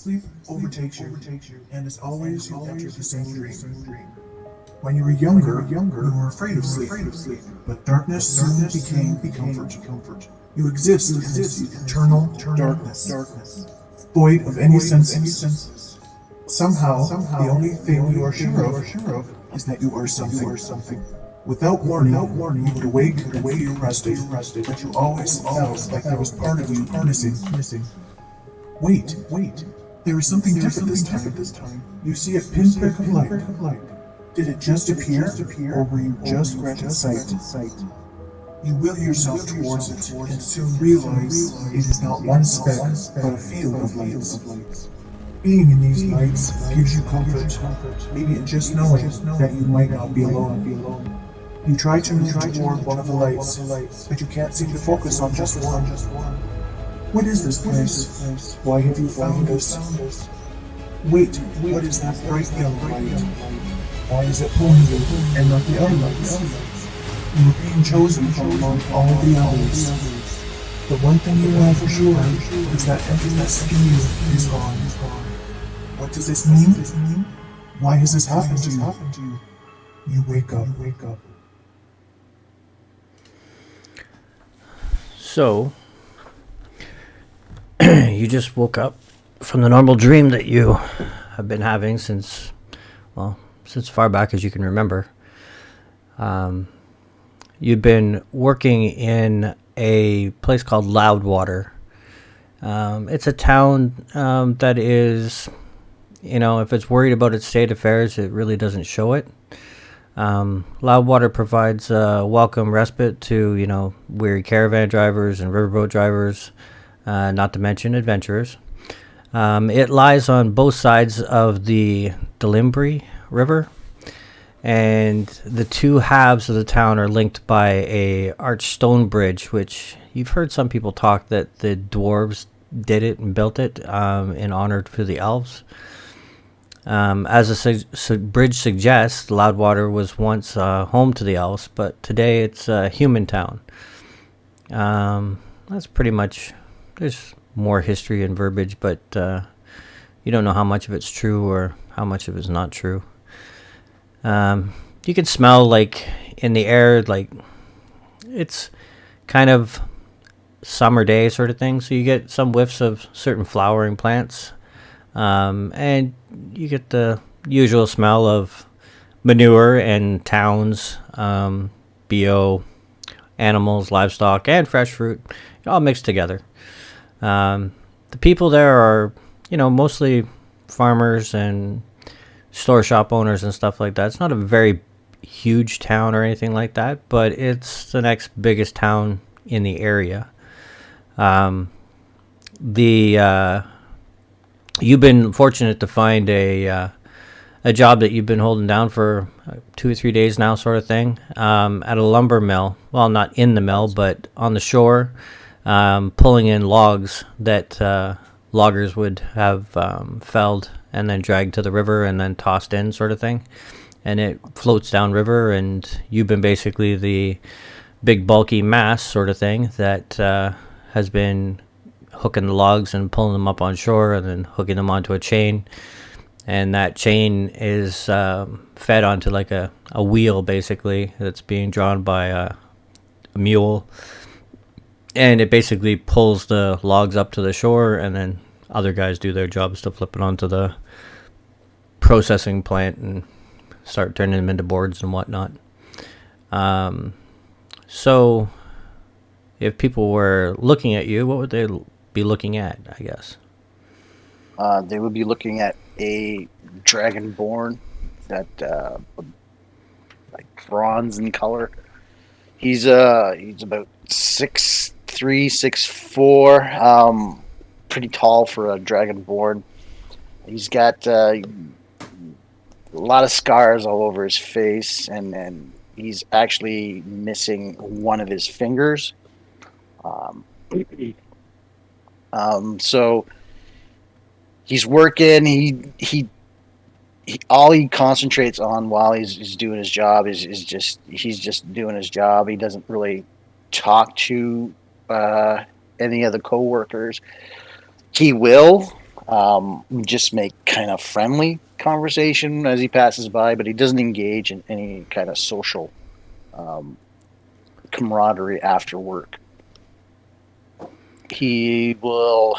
Sleep overtakes you, and as always, you enter the same dream. When you were younger, you were afraid of sleep, but darkness soon became comfort. You exist in this eternal darkness, void of any senses. Somehow, the only thing you are sure of is that you are something. Without warning, you would awake and feel rested, but you always felt like there was part of you missing. Wait. There is something different this time. You see a pinprick of light. Did it just appear, or were you just granted sight? You will yourself towards it, and soon realize it is not one speck, but a field of lights. Being in these lights gives you comfort, maybe in just knowing that you might not be alone. You try to move toward one of the lights, but you can't seem to focus on just one. What is this place? Why have you found us? Wait, what is that bright yellow light? Why is it pulling you and not the other lights? You are being chosen from among all the others. The one thing you know for sure is that emptiness in you is gone. What does this mean? Why has this happened to you? You wake up. So, you just woke up from the normal dream that you have been having since far back as you can remember. You've been working in a place called Loudwater. It's a town that is, if it's worried about its state affairs, it really doesn't show it. Loudwater provides welcome respite to, weary caravan drivers and riverboat drivers, not to mention adventurers. It lies on both sides of the Delimbri River, and the two halves of the town are linked by a arched stone bridge, which you've heard some people talk that the dwarves did it and built it in honor to the elves. As the bridge suggests, Loudwater was once home to the elves, but today it's a human town. That's pretty much. There's more history and verbiage, but you don't know how much of it's true or how much of it's not true. You can smell, like, in the air, like, it's kind of summer day sort of thing, so you get some whiffs of certain flowering plants, and you get the usual smell of manure and towns, BO, animals, livestock, and fresh fruit, all mixed together. The people there are, mostly farmers and store shop owners and stuff like that. It's not a very huge town or anything like that, but it's the next biggest town in the area. You've been fortunate to find a job that you've been holding down for 2 or 3 days now, sort of thing, at a lumber mill. Well, not in the mill, but on the shore, pulling in logs that loggers would have felled and then dragged to the river and then tossed in, sort of thing. And it floats downriver, and you've been basically the big bulky mass sort of thing that has been hooking the logs and pulling them up on shore and then hooking them onto a chain. And that chain is fed onto like a wheel, basically, that's being drawn by a mule. And it basically pulls the logs up to the shore, and then other guys do their jobs to flip it onto the processing plant and start turning them into boards and whatnot. So if people were looking at you, what would they be looking at, I guess? They would be looking at a dragonborn that like bronze in color. He's about 6'3", 6'4", pretty tall for a dragonborn. He's got a lot of scars all over his face, and he's actually missing one of his fingers. So he's working. He all he concentrates on while he's doing his job is he's just doing his job. He doesn't really talk to any of the coworkers. He will, just make kind of friendly conversation as he passes by, but he doesn't engage in any kind of social camaraderie after work. He will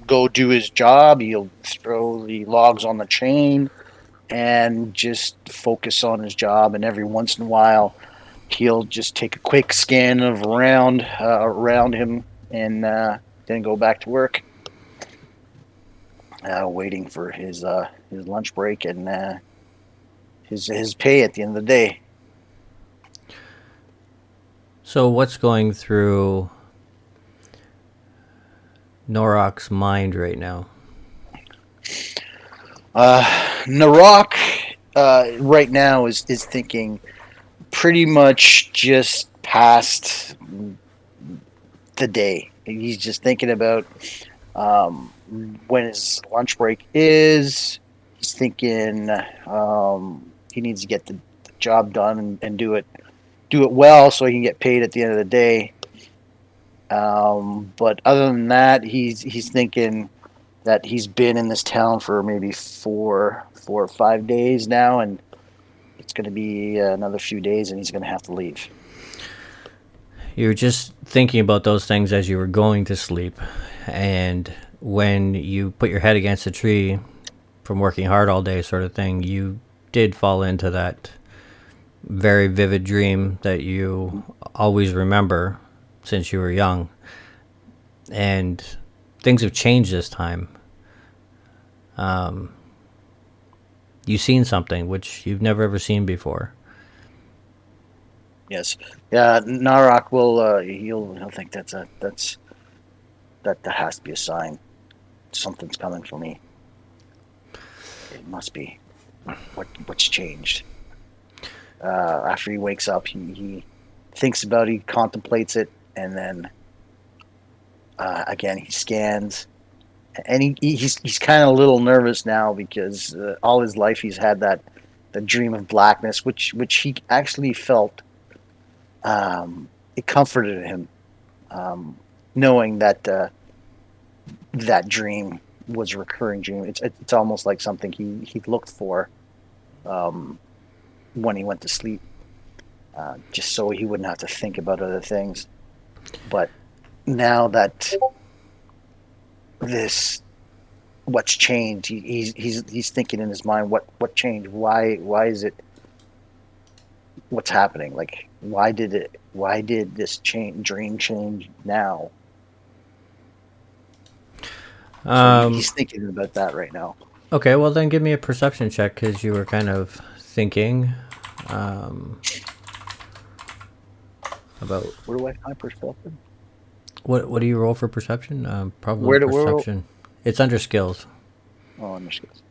go do his job. He'll throw the logs on the chain and just focus on his job. And every once in a while, he'll just take a quick scan of around him and then go back to work, waiting for his lunch break and his pay at the end of the day. So what's going through Naroc's mind right now? Naroc right now is thinking pretty much just past the day. He's just thinking about when his lunch break is. He's thinking he needs to get the job done and do it well so he can get paid at the end of the day. But other than that, he's thinking that he's been in this town for maybe 4 or 5 days now, and it's going to be another few days, and he's going to have to leave. You were just thinking about those things as you were going to sleep, and when you put your head against a tree from working hard all day sort of thing, you did fall into that very vivid dream that you always remember since you were young. And things have changed this time. You've seen something which you've never ever seen before. Yes, yeah. Naroc will he'll think that has to be a sign. Something's coming for me. It must be. What's changed? After he wakes up, he thinks about it, he contemplates it, and then again he scans. And he's kind of a little nervous now because all his life he's had the dream of blackness, which he actually felt. It comforted him, knowing that that dream was a recurring dream. It's almost like something he looked for when he went to sleep, just so he wouldn't have to think about other things. But now that what's changed, he's thinking in his mind, what changed? Why is it? What's happening? Like, why did this dream change now? So he's thinking about that right now. Okay, well then give me a perception check because you were kind of thinking about. Where do I find perception? What do you roll for perception? Probably perception. It's under skills. Oh, under skills.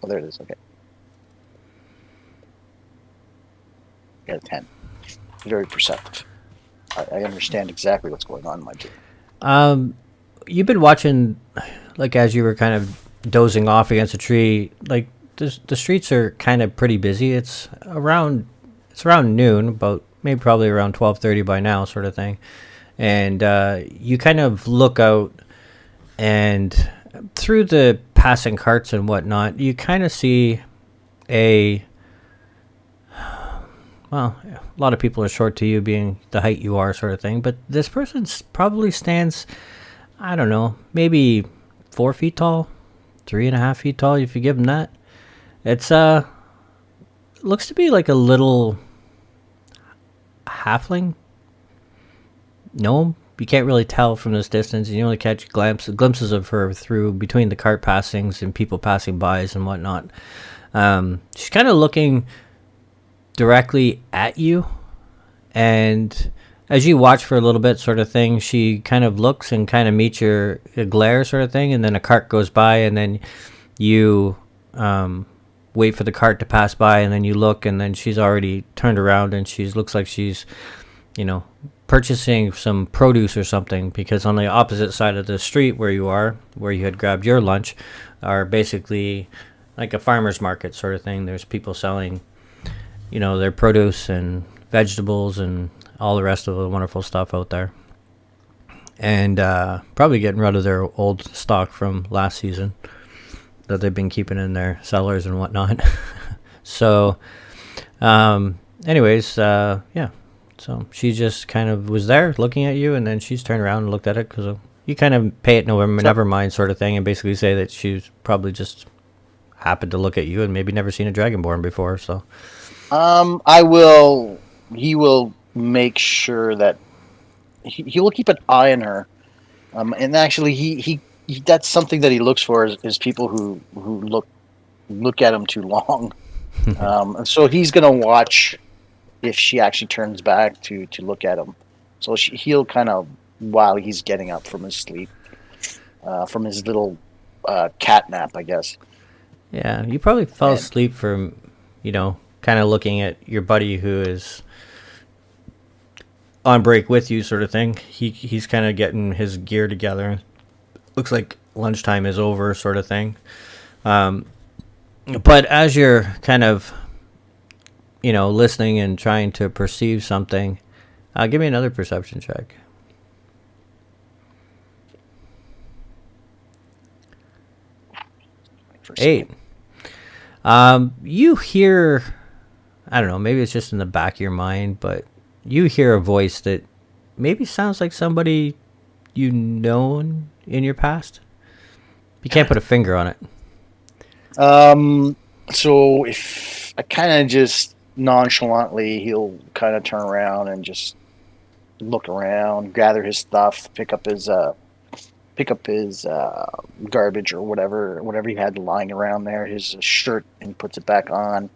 Oh, there it is. Okay. Got a 10. Very perceptive. I understand exactly what's going on in my dream. You've been watching, like, as you were kind of dozing off against a tree. Like, the streets are kind of pretty busy. It's around noon, about maybe probably around 12:30 by now, sort of thing. And you kind of look out, and through the passing carts and whatnot, you kind of see a lot of people are short to you being the height you are, sort of thing. But this person probably stands, I don't know, maybe 4 feet tall, 3.5 feet tall, if you give him that. It's looks to be like a little halfling gnome. You can't really tell from this distance. You only catch glimpses of her through between the cart passings and people passing by and whatnot. She's kind of looking directly at you, and as you watch for a little bit, sort of thing, she kind of looks and kind of meets your glare, sort of thing, and then a cart goes by, and then you wait for the cart to pass by, and then you look, and then she's already turned around, and she looks like she's, purchasing some produce or something, because on the opposite side of the street where you had grabbed your lunch, are basically like a farmer's market sort of thing. There's people selling their produce and vegetables and all the rest of the wonderful stuff out there. and probably getting rid of their old stock from last season that they've been keeping in their cellars and whatnot. So, anyways, yeah. So she just kind of was there looking at you, and then she's turned around and looked at it because you kind of pay it never mind sort of thing, and basically say that she's probably just happened to look at you and maybe never seen a dragonborn before. So, He will make sure that he will keep an eye on her. And actually, he that's something that he looks for is people who look at him too long. And so he's gonna watch if she actually turns back to look at him. So he'll kind of, while he's getting up from his sleep, from his little cat nap, I guess. yeah, you probably fell asleep from, kind of looking at your buddy who is on break with you, sort of thing. He's kind of getting his gear together. Looks like lunchtime is over, sort of thing. But as you're kind of, listening and trying to perceive something, give me another perception check. First 8. You hear, I don't know, maybe it's just in the back of your mind, but you hear a voice that maybe sounds like somebody you known in your past. You can't put a finger on it. So if I kind of just nonchalantly, he'll kind of turn around and just look around, gather his stuff, pick up his garbage or whatever he had lying around there, his shirt, and puts it back on.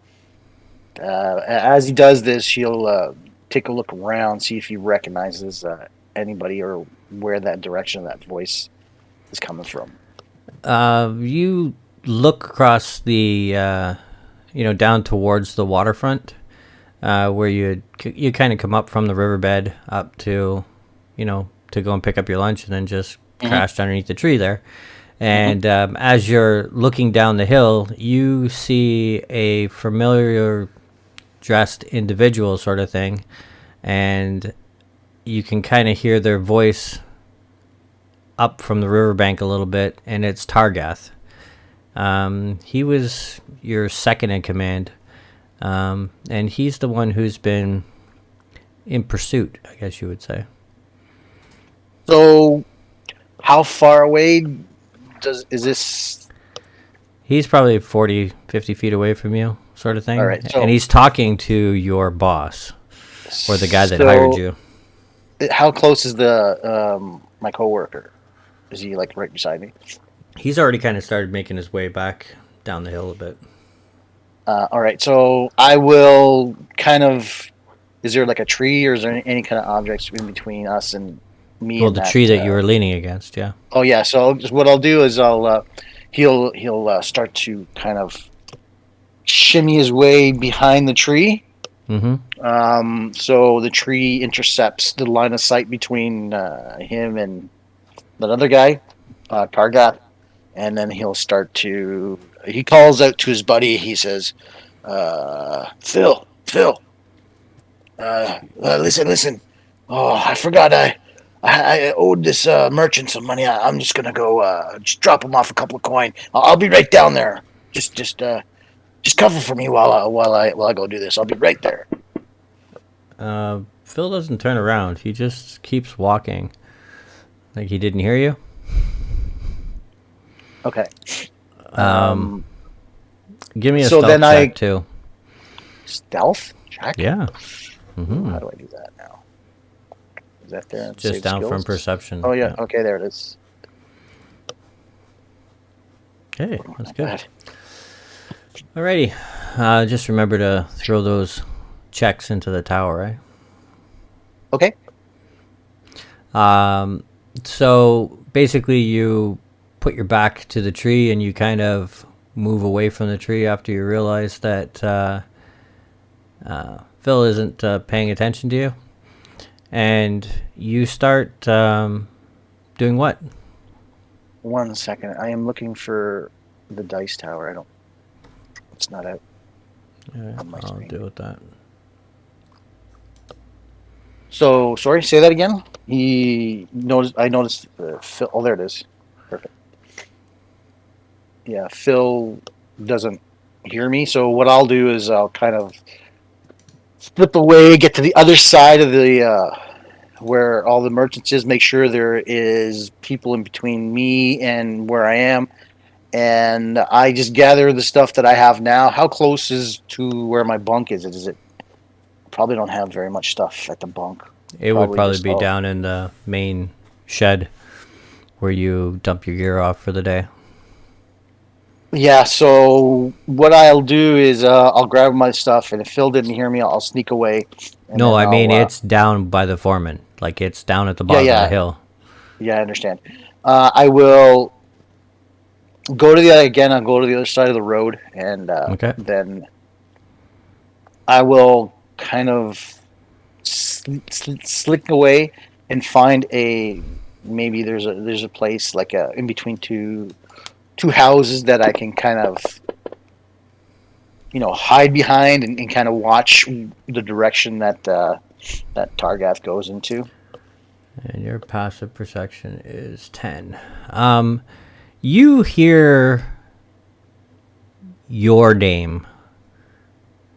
As he does this, he'll take a look around, see if he recognizes anybody or where that direction of that voice is coming from. You look across the, down towards the waterfront, where you kind of come up from the riverbed up to, to go and pick up your lunch, and then just crashed underneath the tree there. And as you're looking down the hill, you see a familiar dressed individual sort of thing, and you can kind of hear their voice up from the riverbank a little bit, and it's Targath. He was your second in command, and he's the one who's been in pursuit, I guess you would say. So, how far away is this? He's probably 40, 50 feet away from you, sort of thing. All right, so, and he's talking to your boss, or the guy that hired you. How close is the my coworker? Is he like right beside me? He's already kind of started making his way back down the hill a bit. All right, so I will kind of. Is there like a tree, or is there any kind of objects in between us and me? Well, the tree that you were leaning against, yeah. Oh yeah. So what I'll do is he'll start to kind of shimmy his way behind the tree. Mm-hmm. So the tree intercepts the line of sight between him and that other guy, Targath, and then he'll start to. He calls out to his buddy. He says, "Phil, listen. Oh, I forgot. I owed this merchant some money. I'm just gonna go just drop him off a couple of coin. I'll be right down there. Just cover for me while I go do this. I'll be right there." Phil doesn't turn around. He just keeps walking, like he didn't hear you. Okay. Give me a so stealth then check too. Stealth check. Yeah. Mm-hmm. How do I do that now? Is that there? Just Save down skills? from perception. Oh yeah. Okay, there it is. Okay, that's Not good. bad. Alrighty. Just remember to throw those checks into the tower, right? Okay. So basically you put your back to the tree and you kind of move away from the tree after you realize that Phil isn't paying attention to you. And you start doing what? 1 second. I am looking for the dice tower. It's not out. Yeah, On my I'll screen. deal with that. So, sorry, say that again? He noticed. I noticed. Phil. Oh, there it is. Perfect. Yeah, Phil doesn't hear me. So what I'll do is I'll kind of slip away, get to the other side of the where all the merchants is. Make sure there is people in between me and where I am, and I just gather the stuff that I have now. How close is to where my bunk is? Is it? Probably don't have very much stuff at the bunk. It would Probably probably just be down in the main shed where you dump your gear off for the day. Yeah, so what I'll do is I'll grab my stuff, and if Phil didn't hear me, I'll sneak away, and No, then I mean I'll. it's down by the foreman. Like it's down at the Yeah, bottom of the yeah, hill. yeah. I understand. I will go to the again. I'll go to the other side of the road, and Okay. then I will kind of slick away and find a maybe there's a place like in between two houses that I can kind of hide behind and kind of watch the direction that that Targath goes into. And your passive perception is 10. You hear your name.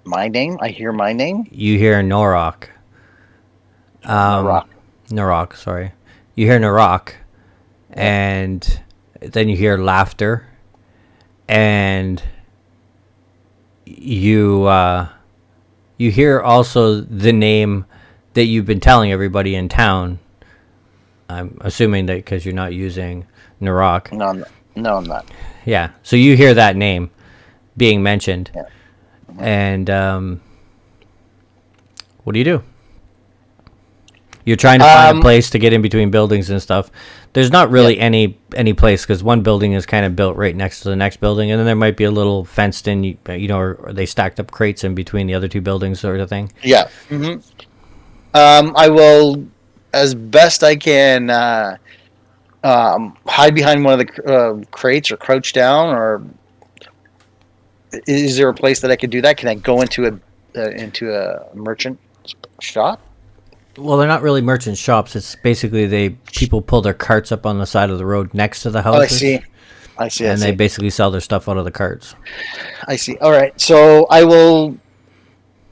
My name? I hear my name. You hear Naroc. Naroc. Naroc, sorry. You hear Naroc, and then you hear laughter, and you hear also the name that you've been telling everybody in town. I'm assuming that because you're not using Naroc. No, I'm not. Yeah, so you hear that name being mentioned, Yeah. and what do you do? You're trying to find a place to get in between buildings and stuff. There's not really any place because one building is kind of built right next to the next building, and then there might be a little fenced in, or they stacked up crates in between the other two buildings, sort of thing. Yeah. Mm-hmm. I will, as best I can, hide behind one of the crates or crouch down. Or is there a place that I could do that? Can I go into a merchant shop? Well, they're not really merchant shops. It's basically people pull their carts up on the side of the road next to the houses. Oh, I see. And they basically sell their stuff out of the carts. I see. All right. So I will,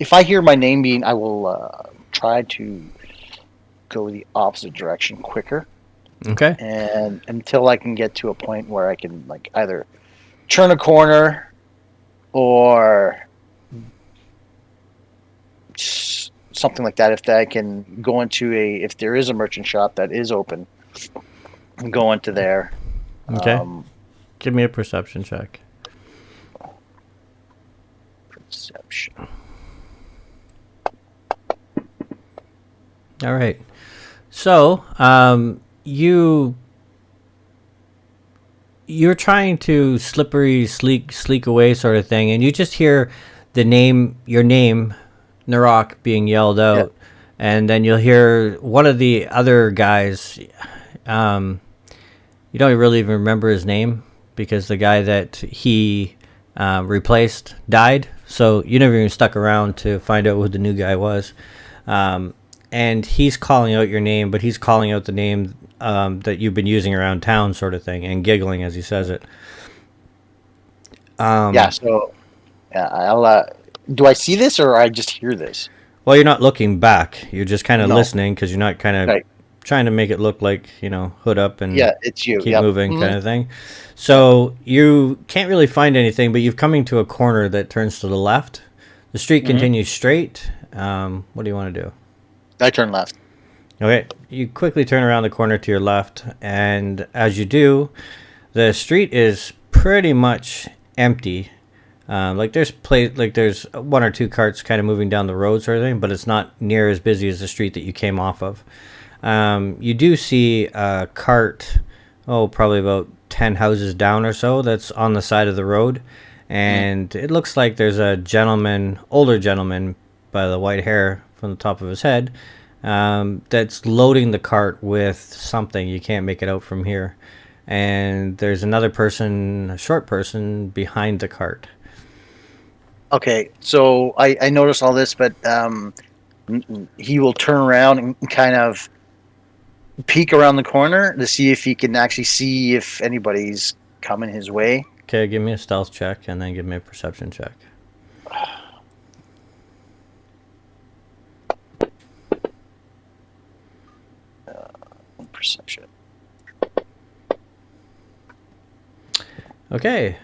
if I hear my name being, I will try to go the opposite direction quicker. Okay. And until I can get to a point where I can like either turn a corner or something like that. If I can go into if there is a merchant shop that is open, go into there. Okay. Give me a perception check. Perception. All right. So, you're trying to slippery sleek away sort of thing, and you just hear your name, Naroc, being yelled out, and then you'll hear one of the other guys. You don't really even remember his name because the guy that he replaced died, so you never even stuck around to find out who the new guy was. And he's calling out your name, but he's calling out the name that you've been using around town, sort of thing, and giggling as he says it. So I'll. Do I see this or I just hear this? Well, you're not looking back. You're just kind of listening because you're not kind of trying to make it look like, hood up and it's you. keep moving kind of thing. So you can't really find anything, but you've coming to a corner that turns to the left. The street continues straight. What do you want to do? I turn left. Okay, you quickly turn around the corner to your left, and as you do, the street is pretty much empty. There's one or two carts kind of moving down the road sort of thing, but it's not near as busy as the street that you came off of. You do see a cart, probably about 10 houses down or so, that's on the side of the road, and it looks like there's a older gentleman by the white hair from the top of his head, that's loading the cart with something. You can't make it out from here. And there's another person, a short person, behind the cart. Okay, so I noticed all this, but he will turn around and kind of peek around the corner to see if he can actually see if anybody's coming his way. Okay, give me a stealth check and then give me a perception check. Perception. Okay.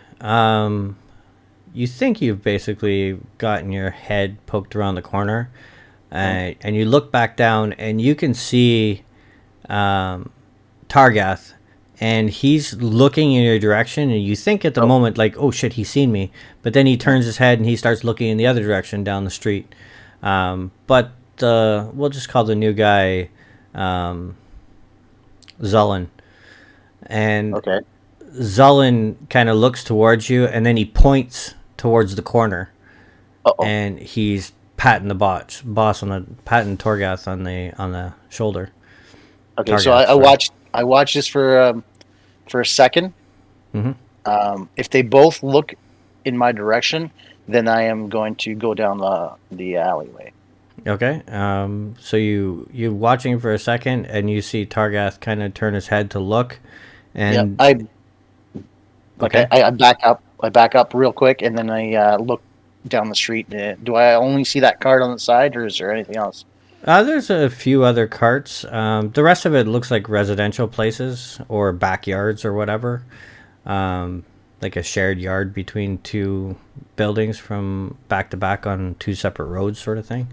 You think you've basically gotten your head poked around the corner, and you look back down and you can see Targath, and he's looking in your direction, and you think at the moment, like, oh shit, he's seen me. But then he turns his head and he starts looking in the other direction down the street. But we'll just call the new guy Zullen. And Okay. Zullen kind of looks towards you, and then he points towards the corner. Uh-oh. And he's patting the boss on the patting Torgath on the shoulder. Okay, Targath, so I sorry. watched this for a second. Mm-hmm. If they both look in my direction, then I am going to go down the alleyway. Okay. So you watching for a second, and you see Targath kind of turn his head to look, and Okay. I back up. I back up real quick, and then I look down the street. Do I only see that cart on the side, or is there anything else? There's a few other carts. The rest of it looks like residential places or backyards or whatever, like a shared yard between two buildings from back to back on two separate roads, sort of thing.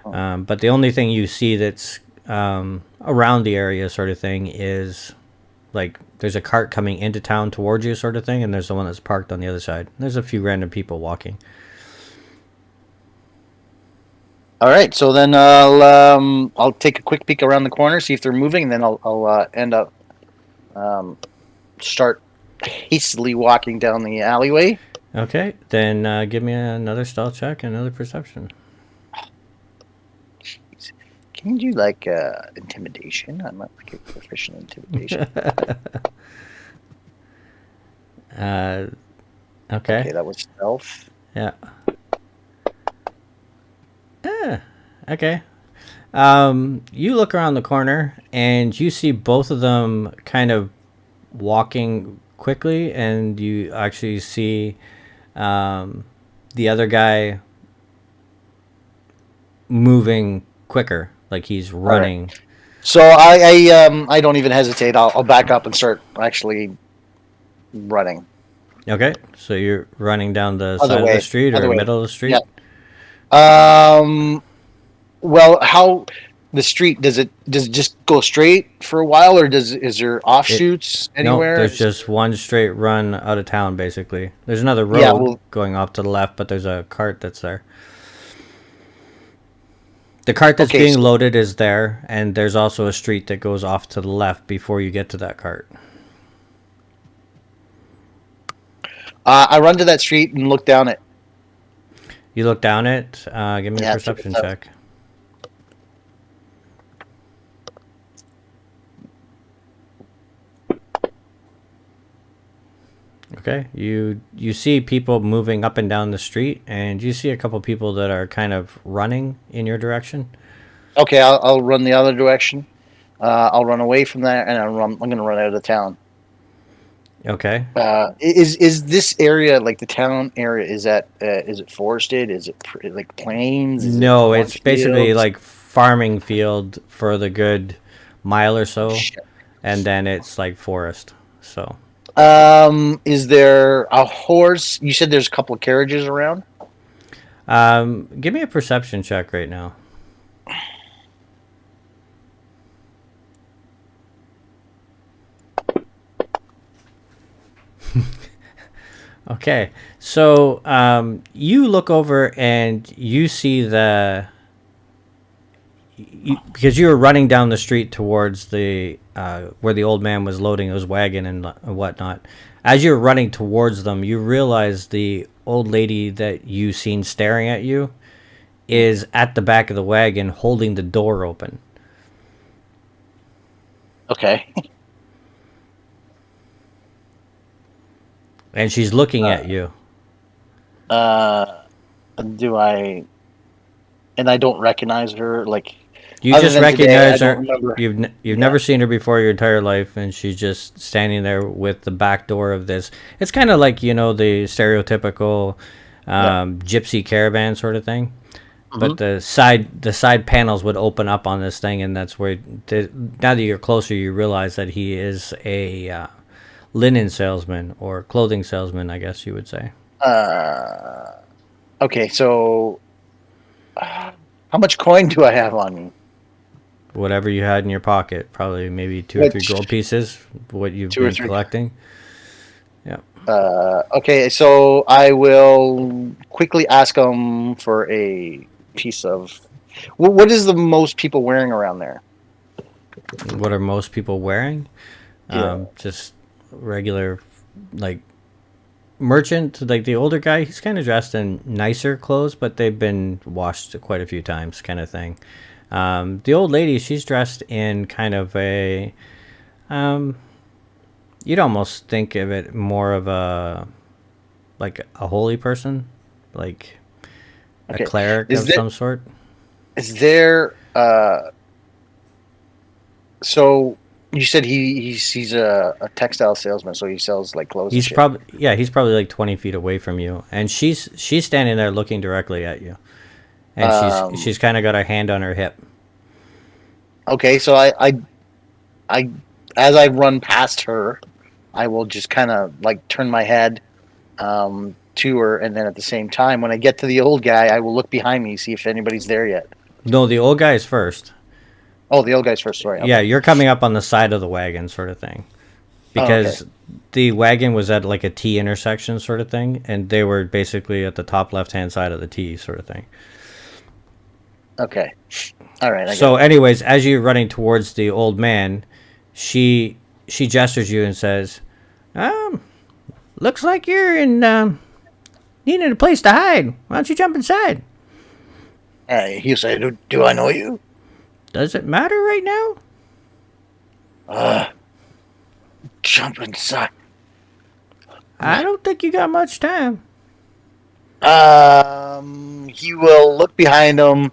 But the only thing you see that's around the area, sort of thing, is like there's a cart coming into town towards you, sort of thing, and there's the one that's parked on the other side. There's a few random people walking. All right, so then I'll take a quick peek around the corner, see if they're moving, and then I'll end up start hastily walking down the alleyway. Okay, then give me another stealth check and another perception. Jeez. Can you do like intimidation? I'm not like a proficient in intimidation. Okay. Okay, that was stealth. Yeah. Okay. You look around the corner and you see both of them kind of walking quickly, and you actually see the other guy moving quicker, like he's running. Right. So I don't even hesitate. I'll back up and start actually running. Okay, so you're running down the Other side of way. the street or Other way. middle of the street? Yeah. Well, how the street does it just go straight for a while, or is there offshoots anywhere? No, there's just one straight run out of town, basically. There's another road Yeah, well- going off to the left, but there's a cart that's there. The cart that's Okay, being so- loaded is there, and there's also a street that goes off to the left before you get to that cart. I run to that street and look down it. You look down it. Give me a Yeah, perception check it check. Okay, you see people moving up and down the street, and you see a couple people that are kind of running in your direction. Okay, I'll run the other direction. I'll run away from there, and I'm going to run out of town. Okay. Is this area, like the town area, is it forested? Is it like plains? Is No, it it's basically cornfields? like farming field for the good mile or so, Shit. and then it's like forest. So Is there a horse? You said there's a couple of carriages around. give me a perception check right now. Okay, so you look over and you see because you were running down the street towards the where the old man was loading his wagon and whatnot. As you're running towards them, you realize the old lady that you seen staring at you is at the back of the wagon holding the door open. Okay. And she's looking at you. Do I? And I don't recognize her. Like, You Other just than today, I recognize don't her. remember. You've never seen her before your entire life, and she's just standing there with the back door of this. It's kind of like, the stereotypical Yeah. gypsy caravan sort of thing. Mhm. But the side panels would open up on this thing, and that's where now that you're closer, you realize that he is a linen salesman or clothing salesman, I guess you would say. Uh, okay, so how much coin do I have on me? Whatever you had in your pocket, probably maybe two or three Which gold pieces, what you've two or been three? collecting. Yeah. Okay, so I will quickly ask him for a piece of. What is the most people wearing around there? What are most people wearing? Yeah. Just regular, like, merchant. Like the older guy, he's kind of dressed in nicer clothes, but they've been washed quite a few times, kind of thing. The old lady, she's dressed in kind of a. Um, you'd almost think of it more of a like a holy person, like a Okay. cleric Is of there some sort. is there so you said he's a textile salesman, so he sells like clothes and He's shit. probably he's probably like 20 feet away from you, and she's standing there looking directly at you, and Um, she's kind of got her hand on her hip. okay, so I as I run past her, I will just kind of like turn my head to her, and then at the same time, when I get to the old guy, I will look behind me, see if anybody's there yet. No, the old guy is first. Oh, the old guy's first. Sorry. Yeah, Okay. you're coming up on the side of the wagon, sort of thing, Oh, okay. because the wagon was at like a T intersection, sort of thing, and they were basically at the top left hand side of the T, sort of thing. Okay. All right. I get So, it. anyways, as you're running towards the old man, she gestures you and says, "Um, looks like you're in needing a place to hide. Why don't you jump inside? He'll say, "Do I know you?" Does it matter right now?" Uh, Jump inside. I don't think you got much time. He will look behind him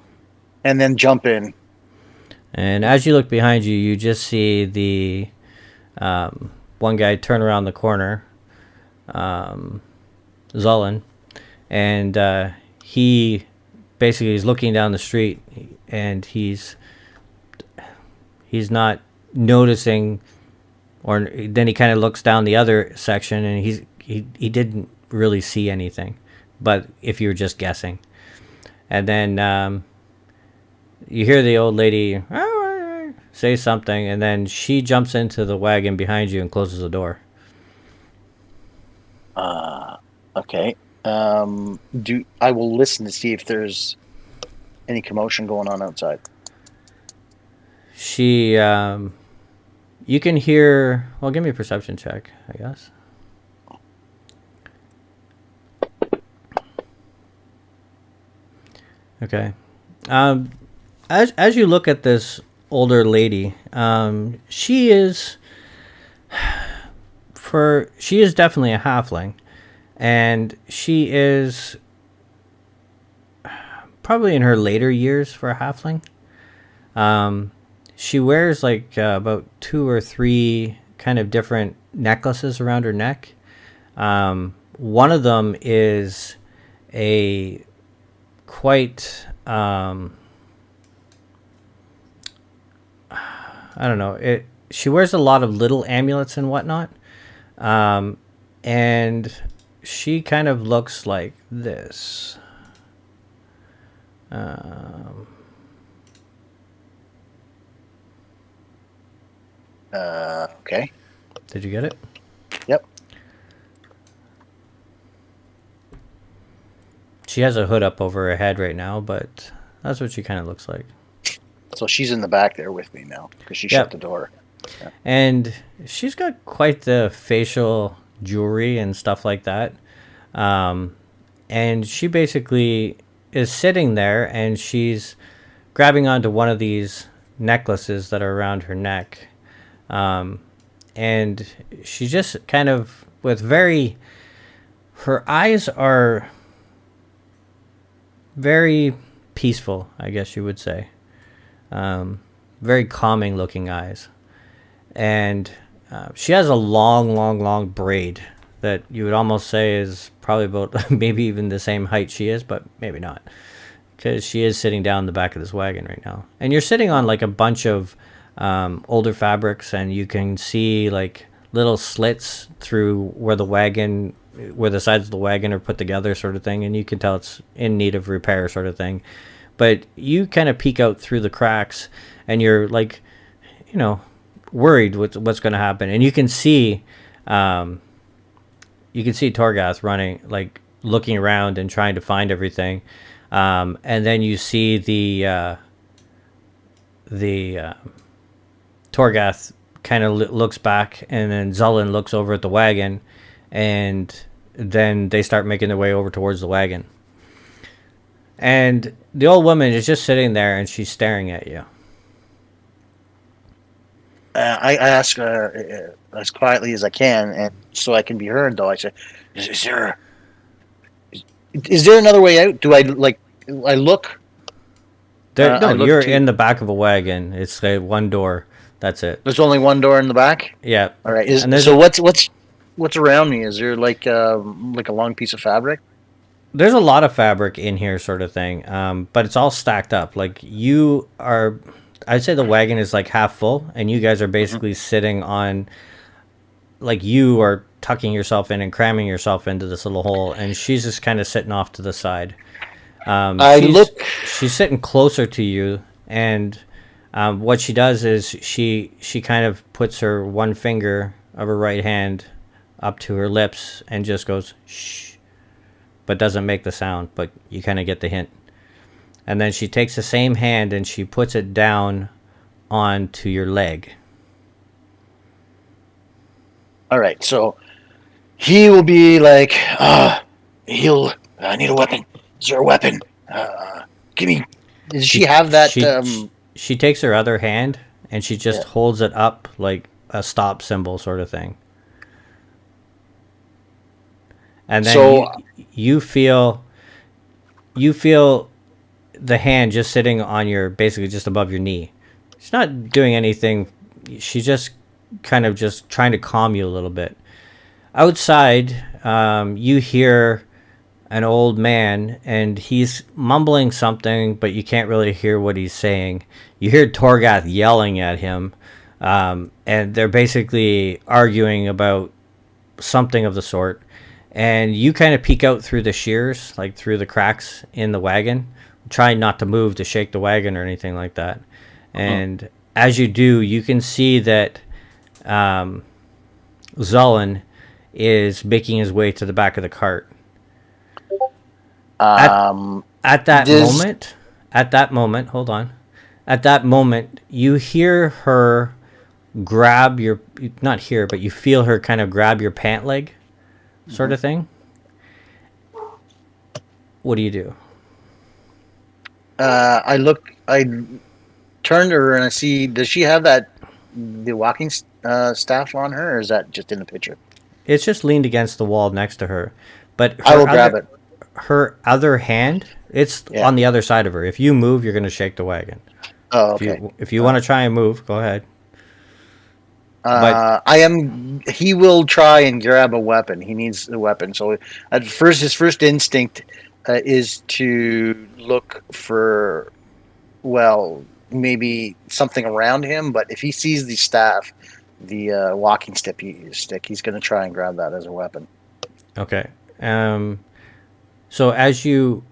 and then jump in. And as you look behind you, you just see the one guy turn around the corner, Zullen, and he basically is looking down the street, and he's not noticing, or then he kind of looks down the other section, and he didn't really see anything, but if you were just guessing, and then you hear the old lady say something, and then she jumps into the wagon behind you and closes the door. Okay. Do I will listen to see if there's any commotion going on outside. She, you can hear. Well, give me a perception check, I guess. Okay. Um, as you look at this older lady, she is definitely a halfling, and she is probably in her later years for a halfling. She wears like about two or three kind of different necklaces around her neck. One of them is a quite I don't know. She wears a lot of little amulets and whatnot, and she kind of looks like this. Okay. Did you get it? Yep. She has a hood up over her head right now, but that's what she kind of looks like. So she's in the back there with me now because she Yep. shut the door. And she's got quite the facial jewelry and stuff like that. And she basically is sitting there, and she's grabbing onto one of these necklaces that are around her neck. And she just kind of, her eyes are very peaceful, I guess you would say. very calming looking eyes. And she has a long, long, long braid that you would almost say is probably about maybe even the same height she is, but maybe not. Because she is sitting down in the back of this wagon right now. And you're sitting on like a bunch of older fabrics, and you can see like little slits through where the sides of the wagon are put together, sort of thing. And you can tell it's in need of repair, sort of thing. But you kind of peek out through the cracks, and you're like, worried what's going to happen. And you can see Torgath running, like looking around and trying to find everything. And then you see the Torgath kind of looks back, and then Zullen looks over at the wagon, and then they start making their way over towards the wagon. And the old woman is just sitting there, and she's staring at you. I ask as quietly as I can, and so I can be heard. Though I say, "Is there another way out? Do I look?" You're in the back of a wagon. It's like one door. That's it. There's only one door in the back. Yeah. All right. What's around me? Is there like a long piece of fabric? There's a lot of fabric in here, sort of thing. But it's all stacked up. Like I'd say the wagon is like half full, and you guys are basically sitting on, like, you are tucking yourself in and cramming yourself into this little hole, and she's just kind of sitting off to the side. She's sitting closer to you, and what she does is she kind of puts her one finger of her right hand up to her lips and just goes shh, but doesn't make the sound, but you kind of get the hint. And then she takes the same hand and she puts it down onto your leg. All right, so he will be like, I need a weapon. Is there a weapon? Give me. Does she have that? She takes her other hand and she just holds it up like a stop symbol, sort of thing. And then you feel the hand just sitting on basically just above your knee. She's not doing anything. She's just kind of just trying to calm you a little bit. Outside, you hear an old man, and he's mumbling something, but you can't really hear what he's saying. You hear Torgath yelling at him, and they're basically arguing about something of the sort. And you kind of peek out through the shears, like through the cracks in the wagon, trying not to move to shake the wagon or anything like that. And as you do, you can see that Zullen is making his way to the back of the cart. At that moment, hold on. At that moment, you hear her grab you feel her kind of grab your pant leg, sort of thing. What do you do? I turn to her and I see, does she have the walking staff on her, or is that just in the picture? It's just leaned against the wall next to her. But I will grab it. Her other hand, it's on the other side of her. If you move, you're going to shake the wagon. Oh, okay. If you want to try and move, go ahead. He will try and grab a weapon. He needs a weapon. So his first instinct is to look for, maybe something around him. But if he sees the staff, the walking stick, he's going to try and grab that as a weapon. Okay. So as you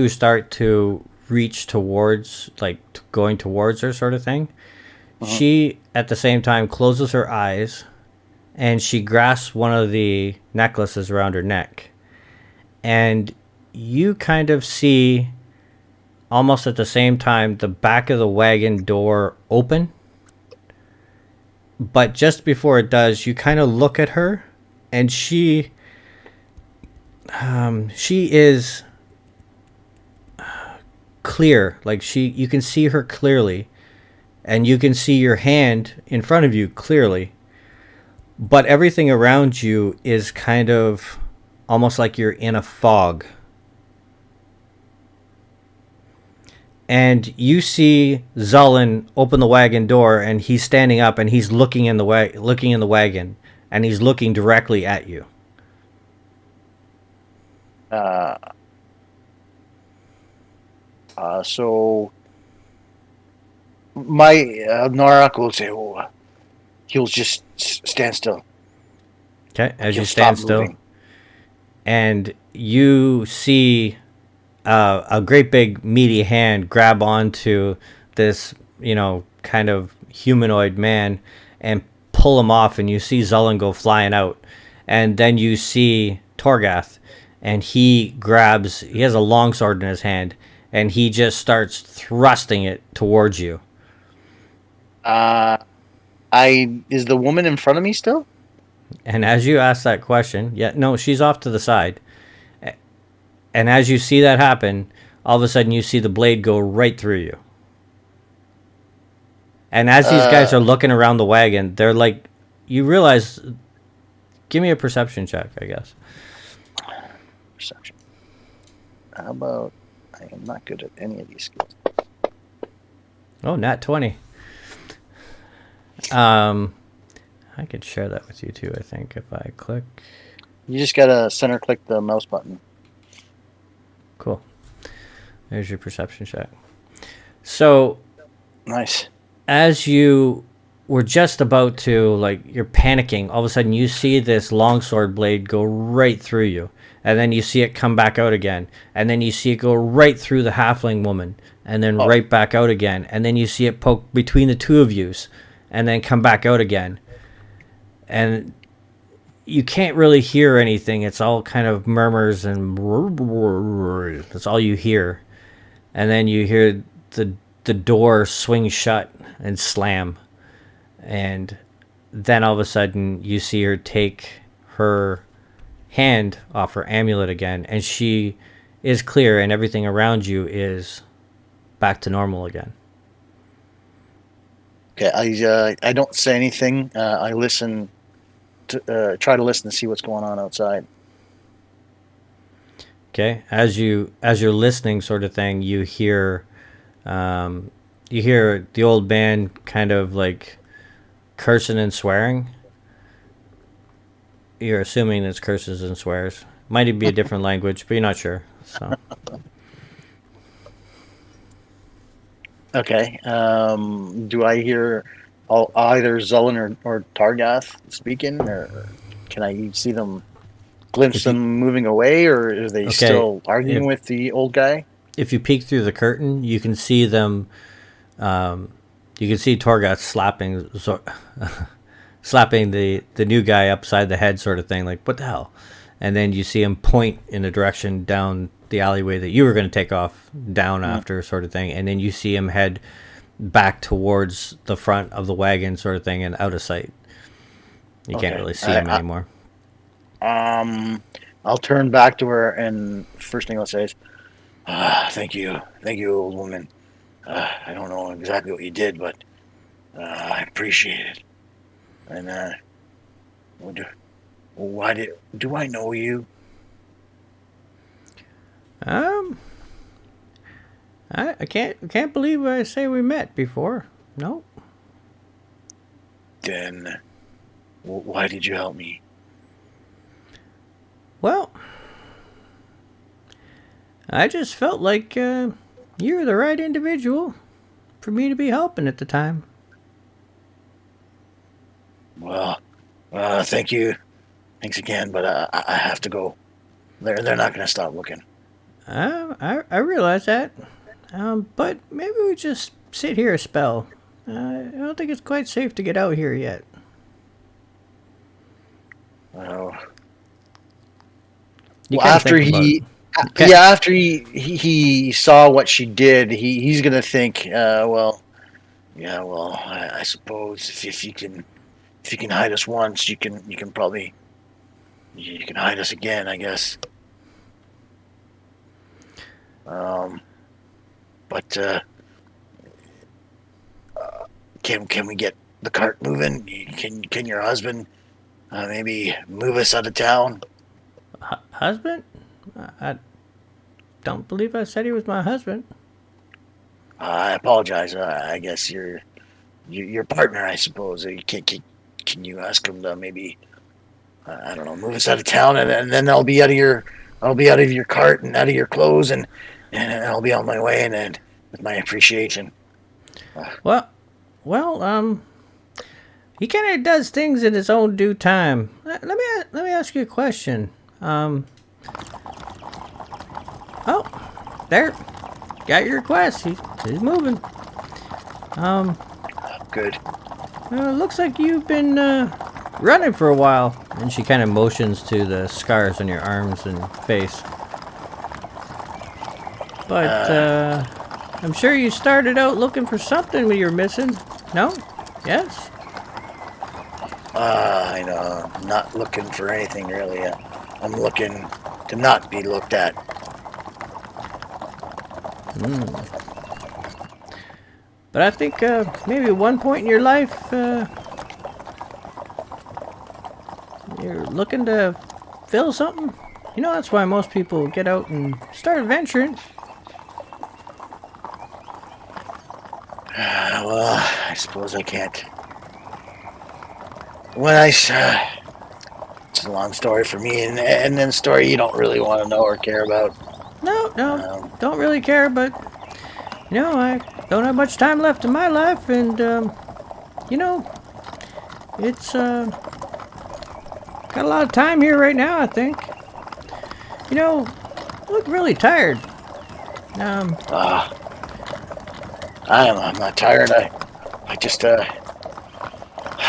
start to reach towards, like going towards her, sort of thing, she at the same time closes her eyes, and she grasps one of the necklaces around her neck, and you kind of see, almost at the same time, the back of the wagon door open. But just before it does, you kind of look at her, and she is clear. Like you can see her clearly, and you can see your hand in front of you clearly. But everything around you is kind of almost like you're in a fog. and you see Zullen open the wagon door, and he's standing up, and he's looking in the wagon, and he's looking directly at you. So my Naroc will say, "Oh, he'll just stand still." Okay, as He'll you stand stop still, moving. and you see a great big meaty hand grab onto this, kind of humanoid man and pull him off, and you see Zullen go flying out. And then you see Torgath, and he has a longsword in his hand, and he just starts thrusting it towards you. Is the woman in front of me still? And as you ask that question, no, she's off to the side. And as you see that happen, all of a sudden you see the blade go right through you. And as these guys are looking around the wagon, they're like, you realize, give me a perception check, I guess. Perception. How about, I am not good at any of these skills. Oh, nat 20. I could share that with you too, I think, if I click. You just gotta center click the mouse button. Cool. There's your perception check. So, Nice. as you were just about to, you're panicking, all of a sudden you see this longsword blade go right through you. And then you see it come back out again. And then you see it go right through the halfling woman. And then right back out again. And then you see it poke between the two of yous. And then come back out again. And you can't really hear anything. It's all kind of murmurs and that's all you hear. And then you hear the door swing shut and slam. And then all of a sudden you see her take her hand off her amulet again, and she is clear, and everything around you is back to normal again. Okay, I don't say anything. I listen to try to listen to see what's going on outside. Okay, as you're listening, sort of thing, you hear the old man kind of like cursing and swearing. You're assuming it's curses and swears. Might even be a different language, but you're not sure. So. Okay. Do I hear either Zullen or Targath speaking, or can I see them, glimpse them moving away, or are they still arguing with the old guy? If you peek through the curtain, you can see them. You can see Torgath slapping the new guy upside the head, sort of thing, like, what the hell? And then you see him point in the direction down the alleyway that you were going to take off down after, sort of thing. And then you see him head back towards the front of the wagon, sort of thing, and out of sight. You can't really see him anymore. I'll turn back to her, and first thing I'll say is, thank you, old woman. I don't know exactly what you did, but I appreciate it. And why do I know you? I can't believe I say we met before. No. Then why did you help me? Well, I just felt like you were the right individual for me to be helping at the time. Well, thank you. Thanks again, but I have to go. They're not going to stop looking. I realize that. But maybe we just sit here a spell. I don't think it's quite safe to get out here yet. Well, After he saw what she did, he's going to think, I suppose if you can hide us once, you can probably hide us again, I guess. But can we get the cart moving? Can your husband maybe move us out of town? Husband? I don't believe I said he was my husband. I apologize. I guess your partner, I suppose. Can you ask him to maybe I don't know, move us out of town, and then I'll be out of your cart and out of your clothes, and I'll be on my way, and with my appreciation. Well, well, he kind of does things in his own due time. Let me ask you a question. Oh, there, got your request. He's moving. Good. Looks like you've been running for a while. And she kind of motions to the scars on your arms and face. But I'm sure you started out looking for something when you were missing. No? Yes? I know. I'm not looking for anything really. I'm looking to not be looked at. But I think maybe at one point in your life, you're looking to fill something. You know, that's why most people get out and start adventuring. Well, I suppose I can't. When I it's a long story for me, and then a story you don't really want to know or care about. No, don't really care, but you know, I don't have much time left in my life, and you know, it's got a lot of time here right now, I think. You know, you look really tired. I'm not tired.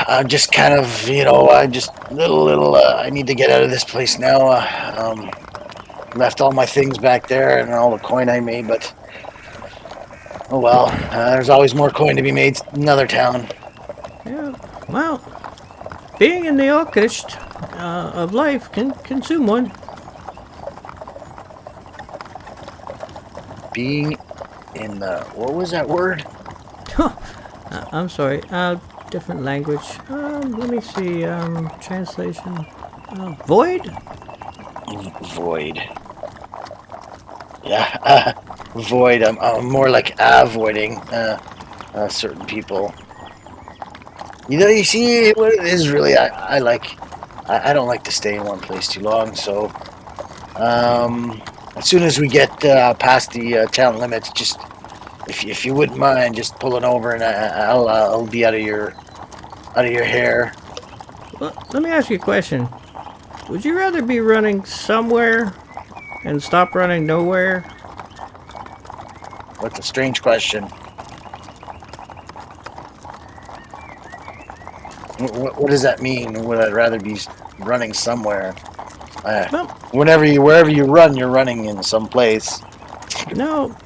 I'm just kind of, you know, I just little. I need to get out of this place now. Left all my things back there and all the coin I made, but oh well. There's always more coin to be made in another town. Yeah, well, being in the orchestra of life can consume one. Being in the what was that word? I'm sorry. Different language. Let me see. Translation. Void. Void. Yeah, void. I'm more like avoiding certain people. You know, you see what it is really. I don't like to stay in one place too long. So, as soon as we get past the town limits, just if you wouldn't mind, just pulling over, and I'll be out of your hair. Well, let me ask you a question. Would you rather be running somewhere and stop running nowhere? What's a strange question? What does that mean? Would I rather be running somewhere? Well, Wherever you run, you're running in some place. no.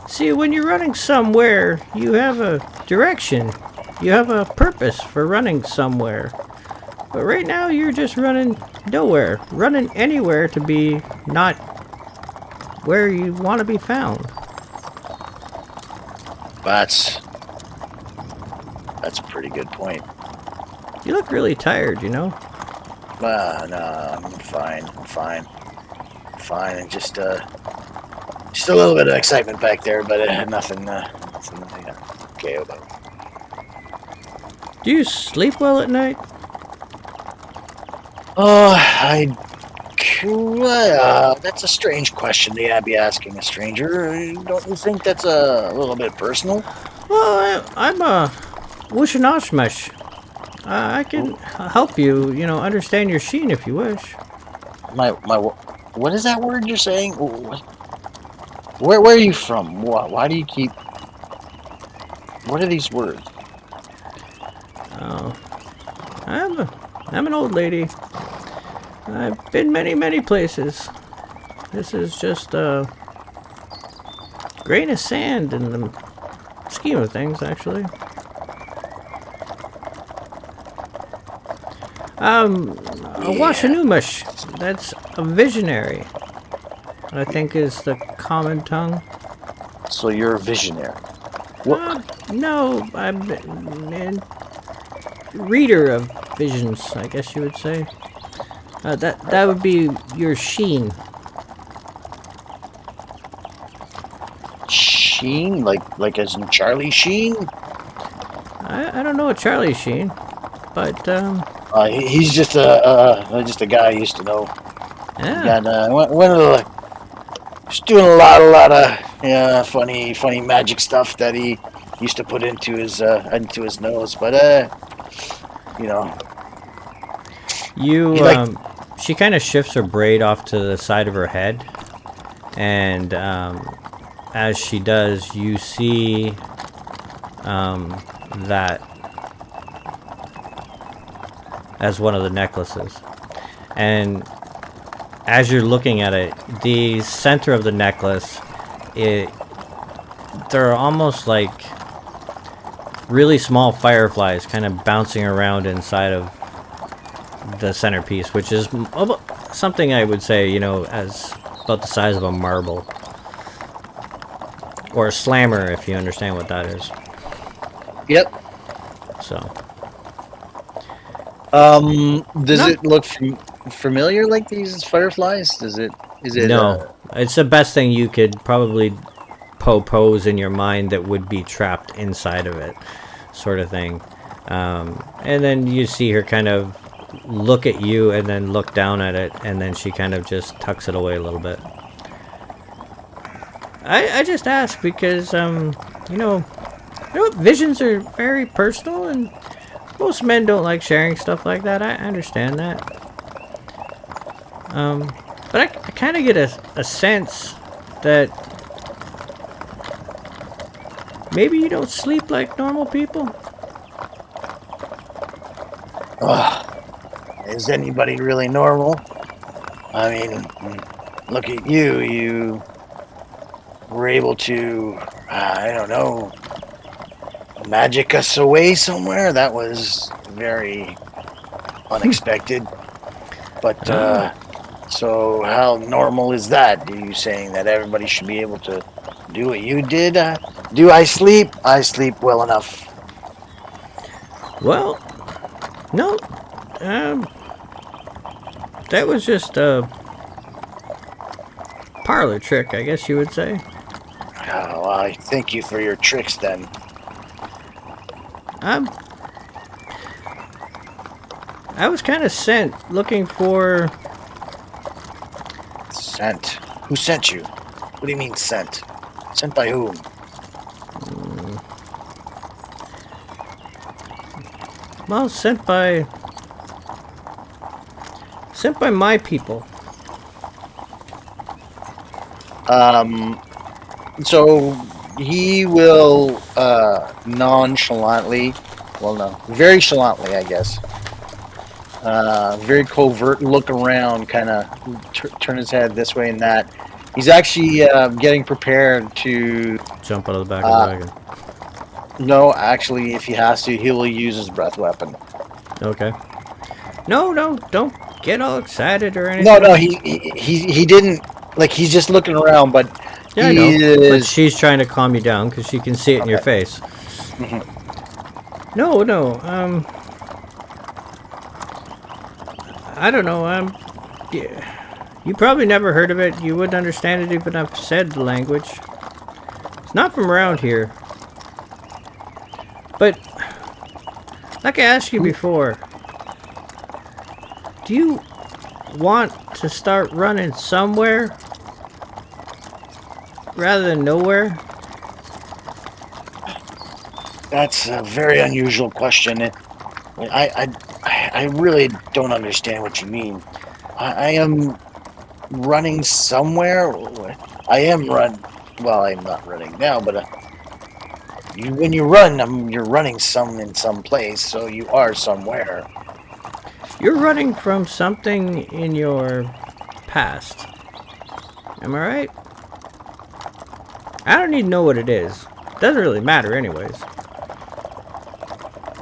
See, when you're running somewhere, you have a direction. You have a purpose for running somewhere. But right now, you're just running nowhere. Running anywhere to be not where you want to be found. That's a pretty good point. You look really tired, you know? No, I'm fine. And just a little bit of excitement back there, but nothing okay about. Do you sleep well at night? Oh, that's a strange question to be asking a stranger. Don't you think that's a little bit personal? Well, I'm a Wushanashmash. I can help you, you know, understand your sheen if you wish. What is that word you're saying? Where are you from? Why do you keep? What are these words? Oh, I'm an old lady. I've been many places. This is just a grain of sand in the scheme of things, actually. A Washanumash. That's a visionary. I think is the common tongue. So you're a visionary. No, I'm a reader of visions, I guess you would say. That would be your sheen. Sheen, like as in Charlie Sheen. I don't know a Charlie Sheen, but He's just a guy I used to know. He yeah. got one of the. He's doing a lot of funny magic stuff that he used to put into his nose. But you know, You he like she kind of shifts her braid off to the side of her head, and as she does, you see that as one of the necklaces. And as you're looking at it, the center of the necklace, they're almost like really small fireflies kind of bouncing around inside of the centerpiece, which is something I would say, as about the size of a marble. Or a slammer, if you understand what that is. Yep. So. Does it look familiar like these fireflies? Is it? No. It's the best thing you could probably pose in your mind that would be trapped inside of it, sort of thing. And then you see her kind of look at you and then look down at it, and then she kind of just tucks it away a little bit. I just ask because, visions are very personal, and most men don't like sharing stuff like that. I understand that. But I kind of get a sense that maybe you don't sleep like normal people. Is anybody really normal? I mean, look at you. You were able to, I don't know, magic us away somewhere. That was very unexpected. But, so how normal is that? Are you saying that everybody should be able to do what you did? Do I sleep? I sleep well enough. Well, no. That was just a parlor trick, I guess you would say. Oh, I thank you for your tricks then. I was kind of sent looking for... Sent? Who sent you? What do you mean sent? Sent by whom? Well, sent by my people. So he will nonchalantly, very chalantly, I guess. Very covert look around, kind of turn his head this way and that. He's actually getting prepared to Jump out of the back of the wagon. No, actually, if he has to, he will use his breath weapon. Okay. No, don't get all excited or anything. No, he didn't. Like, he's just looking around, but yeah, I know. But she's trying to calm you down because she can see it in your face. Mm-hmm. No, I don't know. Yeah. You probably never heard of it. You wouldn't understand it even if I've said the language. It's not from around here. But, like I asked you before, do you want to start running somewhere rather than nowhere? That's a very unusual question. I really don't understand what you mean. I am running somewhere. I am Well, I'm not running now, but when you run, you're running in some place, so you are somewhere. You're running from something in your past. Am I right? I don't need to know what it is. Doesn't really matter anyways.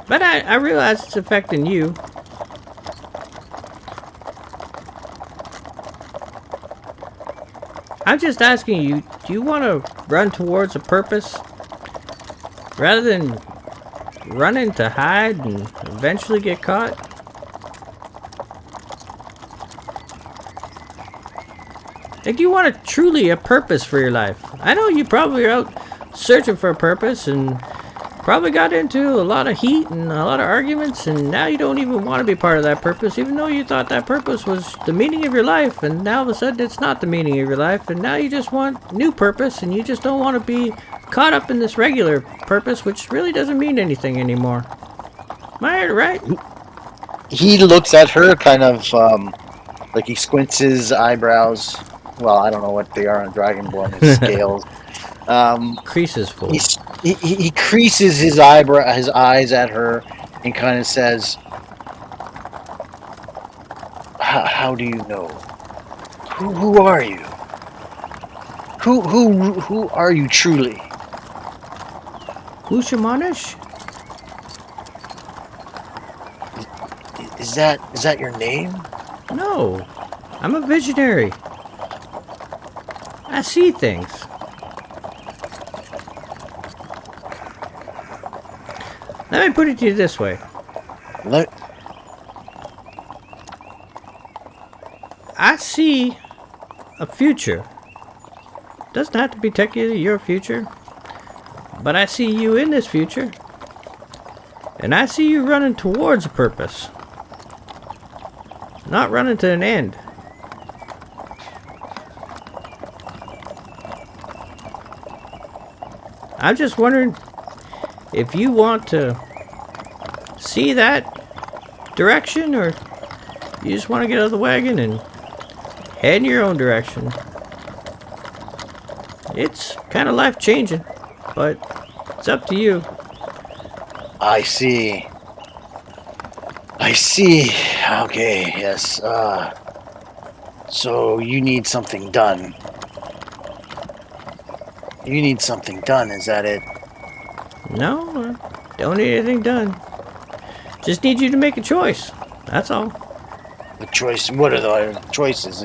But I realize it's affecting you. I'm just asking you, do you want to run towards a purpose? Rather than running to hide and eventually get caught? Like, you want truly a purpose for your life. I know you probably are out searching for a purpose and probably got into a lot of heat and a lot of arguments, and now you don't even want to be part of that purpose, even though you thought that purpose was the meaning of your life, and now all of a sudden it's not the meaning of your life, and now you just want new purpose, and you just don't want to be caught up in this regular purpose, which really doesn't mean anything anymore. Am I right? He looks at her kind of like he squints his eyebrows. Well, I don't know what they are on Dragonborn, his scales. Creases full. He creases his eyes at her, and kind of says, "How do you know? Who are you? Who are you truly?" Who's Shamanish? Is that your name? No, I'm a visionary. I see things. Let me put it to you this way. I see a future. Doesn't have to be technically your future, but I see you in this future, and I see you running towards a purpose, not running to an end. I'm just wondering if you want to see that direction, or you just want to get out of the wagon and head in your own direction. It's kind of life-changing, but it's up to you. I see. Okay, yes. So you need something done. Is that it? No, don't need anything done. Just need you to make a choice. That's all. The choice. What are the choices?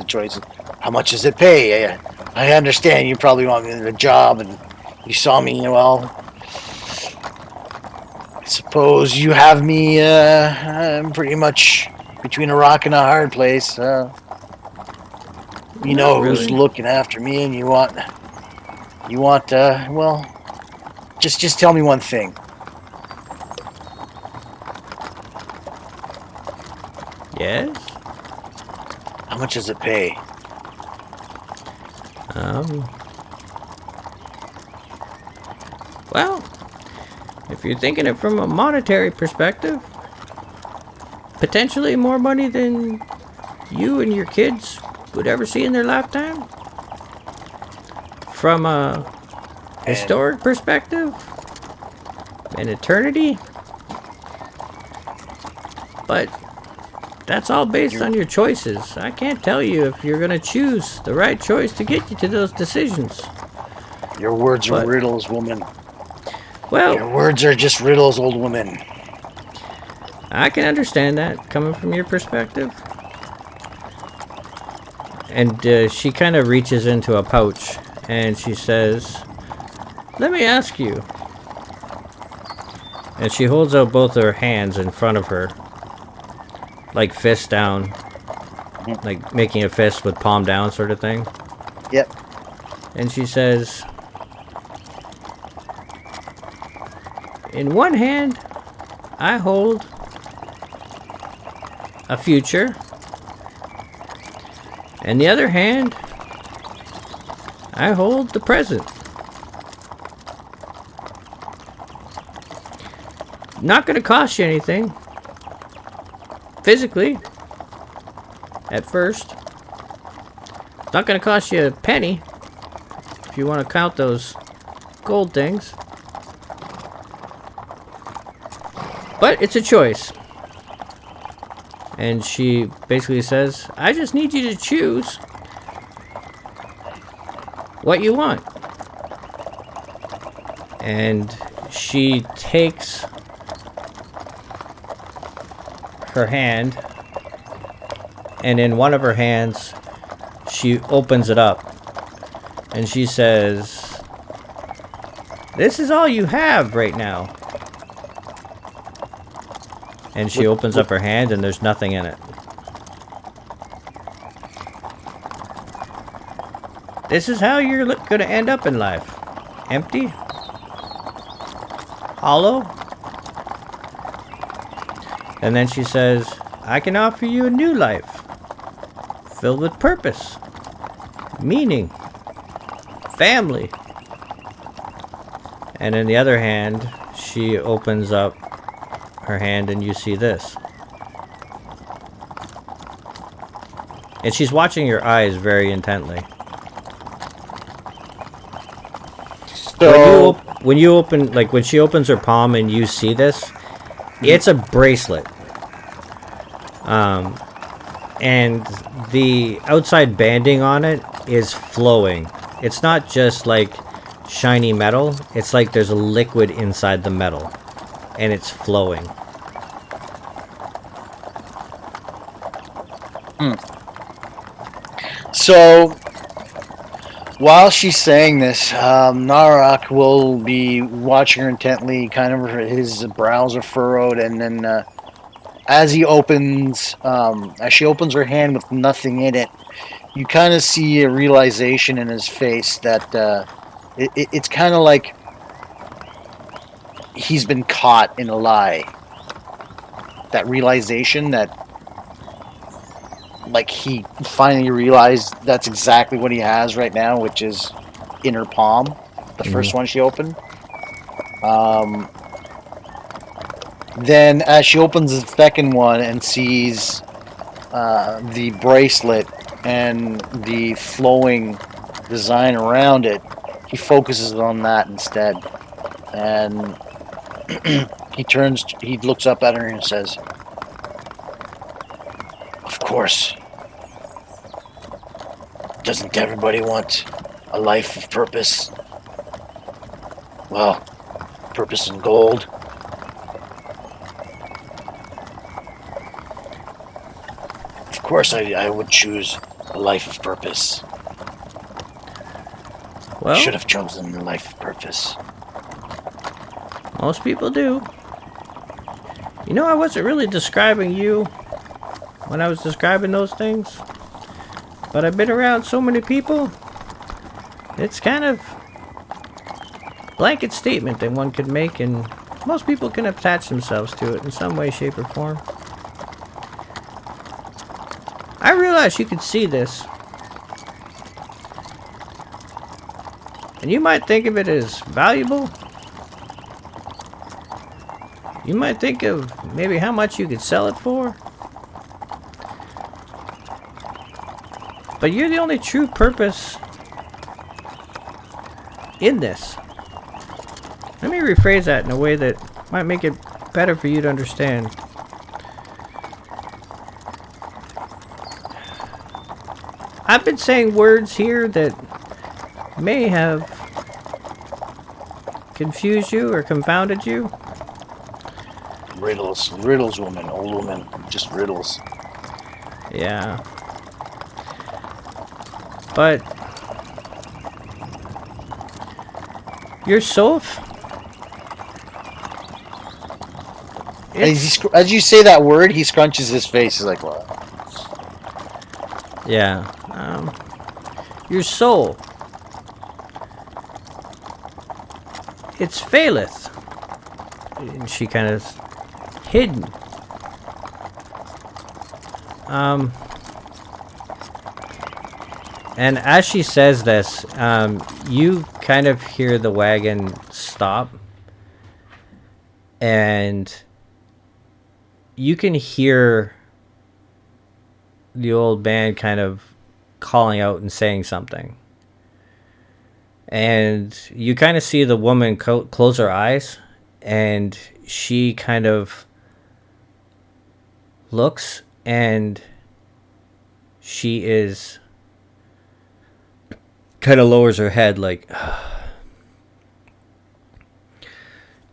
How much does it pay? I understand you probably want me in a job, and you saw me. Well, I suppose you have me. I'm pretty much between a rock and a hard place. You know who's looking after me, and you want. Well, just tell me one thing. Yes? How much does it pay? Well, if you're thinking it from a monetary perspective, potentially more money than you and your kids would ever see in their lifetime. From a historic perspective, an eternity. But that's all based on your choices. I can't tell you if you're going to choose the right choice to get you to those decisions. Your words are riddles, woman. Well, your words are just riddles, old woman. I can understand that coming from your perspective. And she kind of reaches into a pouch and she says, "Let me ask you." And she holds out both her hands in front of her, like fist down, like making a fist with palm down sort of thing. Yep. And she says, "In one hand, I hold a future. In the other hand, I hold the present. Not going to cost you anything, physically, at first. Not going to cost you a penny, if you want to count those gold things. But it's a choice." And she basically says, "I just need you to choose what you want." And she takes her hand, and in one of her hands, she opens it up. And she says, "This is all you have right now." And she opens up her hand, and there's nothing in it. "This is how you're going to end up in life. Empty hollow. And then she says, I can offer you a new life, filled with purpose, meaning, family. And in the other hand, she opens up her hand and you see this. And she's watching your eyes very intently. So When you open, like when she opens her palm and you see this, it's a bracelet. And the outside banding on it is flowing. It's not just like shiny metal. It's like there's a liquid inside the metal. And it's flowing. So, while she's saying this, Naroc will be watching her intently. Kind of his brows are furrowed, and then as she opens her hand with nothing in it, you kind of see a realization in his face that it's kind of like he's been caught in a lie. That realization that, like, he finally realized that's exactly what he has right now, which is in her palm, the first one she opened. Then as she opens the second one and sees the bracelet and the flowing design around it, he focuses on that instead. And he looks up at her and says, "Of course. Doesn't everybody want a life of purpose? Well, purpose and gold. Of course I would choose a life of purpose. Well, Should have chosen a life of purpose." most people do. You know, I wasn't really describing you when I was describing those things. But I've been around so many people. It's kind of a blanket statement that one could make, and most people can attach themselves to it in some way, shape, or form. I realize you could see this. And you might think of it as valuable. You might think of maybe how much you could sell it for. But you're the only true purpose in this. Let me rephrase that in a way that might make it better for you to understand. I've been saying words here that may have confused you or confounded you. Riddles, woman, old woman, just riddles. Yeah. But your soul, As you say that word, he scrunches his face. He's like, "What?" yeah, your soul, it's faileth, and she kind of hidden. And as she says this, you kind of hear the wagon stop. And you can hear the old man kind of calling out and saying something. And you kind of see the woman close her eyes. And she kind of looks, and she is kind of lowers her head like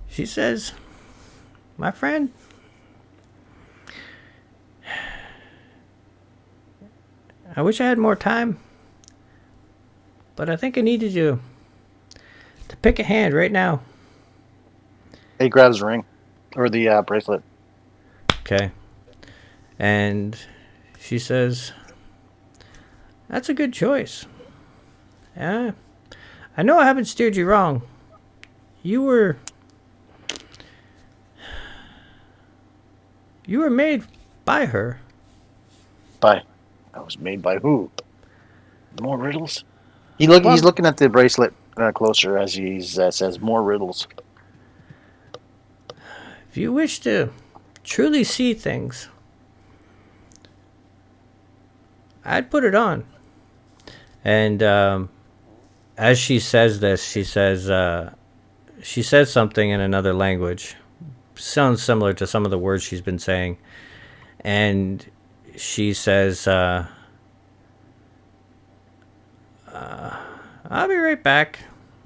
she says, "My friend, I wish I had more time, but I think I needed you to pick a hand right now." He grabs the ring or the bracelet. Okay. And she says, "That's a good choice. Yeah, I know I haven't steered you wrong. You were You were made by her. I was made by who? More riddles? He's Well, looking at the bracelet closer as he says more riddles. if you wish to truly see things, I'd put it on. And as she says this, she says something in another language. Sounds similar to some of the words she's been saying. And she says, I'll be right back.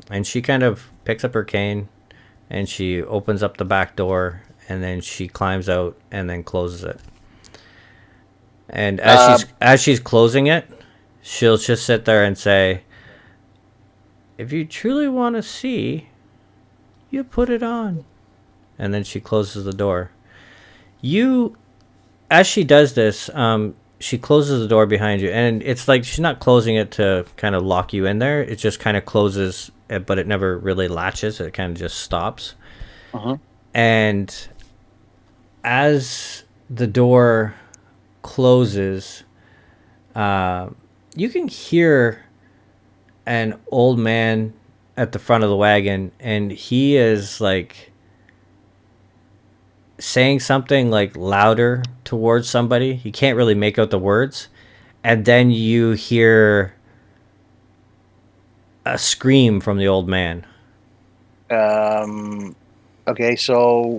And she kind of picks up her cane and she opens up the back door and then she climbs out and then closes it. And as she's closing it, she'll just sit there and say, if you truly want to see, you put it on. And then she closes the door. As she does this, she closes the door behind you. And it's like she's not closing it to kind of lock you in there. It just kind of closes, but it never really latches. It kind of just stops. Uh-huh. And as the door closes, you can hear an old man at the front of the wagon, and he is like saying something like louder towards somebody. You can't really make out the words, and then you hear a scream from the old man. Okay, so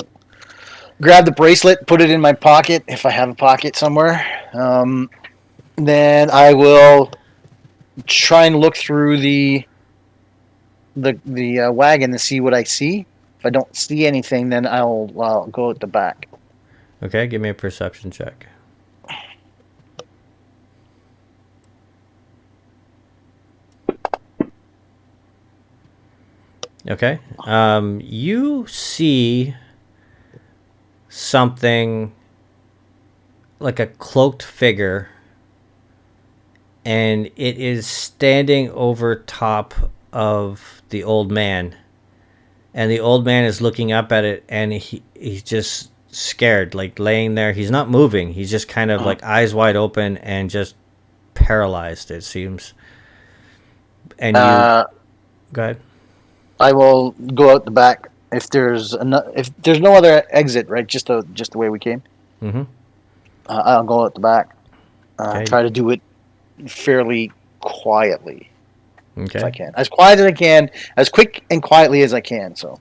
grab the bracelet, put it in my pocket if I have a pocket somewhere. Then I will try and look through the wagon to see what I see. If I don't see anything, then I'll go at the back. Okay, give me a perception check. Okay. You see something like a cloaked figure, and it is standing over top of the old man. And the old man is looking up at it, and he's just scared, like laying there. He's not moving. He's just kind of like eyes wide open and just paralyzed, it seems. And you... Go ahead. I will go out the back if there's no other exit, right? Just the way we came. Mm-hmm. I'll go out the back. Okay. Try to do it fairly quietly, Okay. if I can, as quiet as I can, as quick and quietly as I can. So.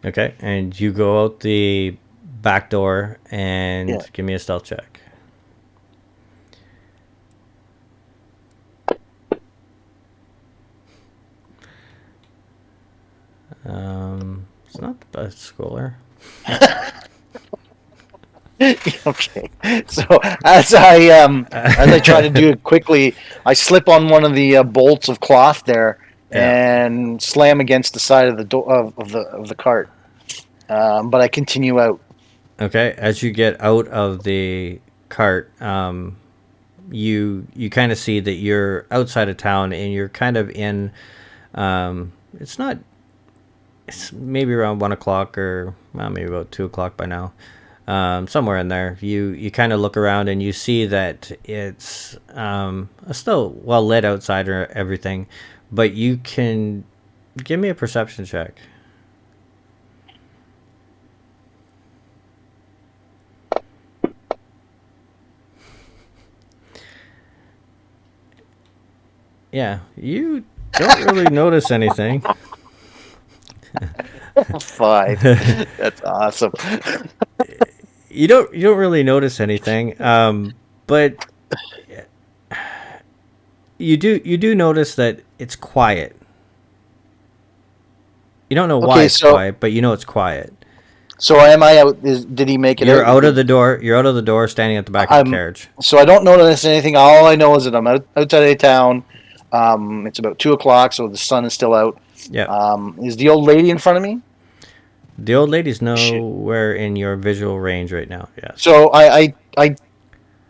Okay, and you go out the back door and give me a stealth check. It's not the best scorer. Okay, so as I try to do it quickly, I slip on one of the bolts of cloth there and slam against the side of the door of the cart. But I continue out. Okay, as you get out of the cart, you kind of see that you're outside of town and you're kind of in. It's maybe around 1 o'clock or maybe about 2 o'clock by now. Somewhere in there, you kind of look around and you see that it's still well lit outside or everything, but you can give me a perception check. Yeah, you don't really notice anything. 5. That's awesome. You don't really notice anything, but you do notice that it's quiet. You don't know why it's quiet, but you know it's quiet. So am I out? Did he make it? You're out of the door. You're out of the door, standing at the back of the carriage. So I don't notice anything. All I know is that I'm outside of town. It's about 2 o'clock, so the sun is still out. Yeah. Is the old lady in front of me? The old lady's nowhere in your visual range right now. Yeah. So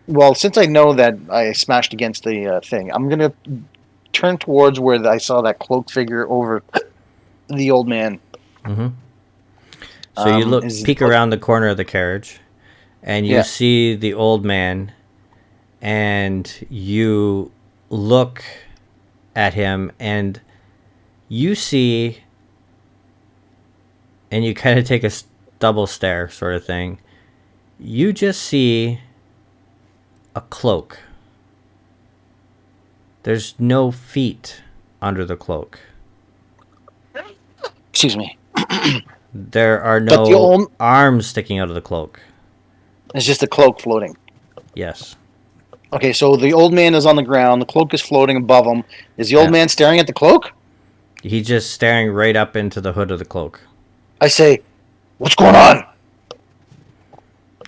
well, since I know that I smashed against the thing, I'm gonna turn towards where I saw that cloaked figure over the old man. Mm-hmm. So you peek around the corner of the carriage, and you Yeah. see the old man, and you look at him, and you see, and you kind of take a double stare sort of thing. You just see a cloak. There's no feet under the cloak. Excuse me. There are But the no old, arms sticking out of the cloak. it's just a cloak floating. Yes. Okay, so the old man is on the ground. The cloak is floating above him. Is the old Yeah. man staring at the cloak? He's just staring right up into the hood of the cloak. I say, "What's going on?"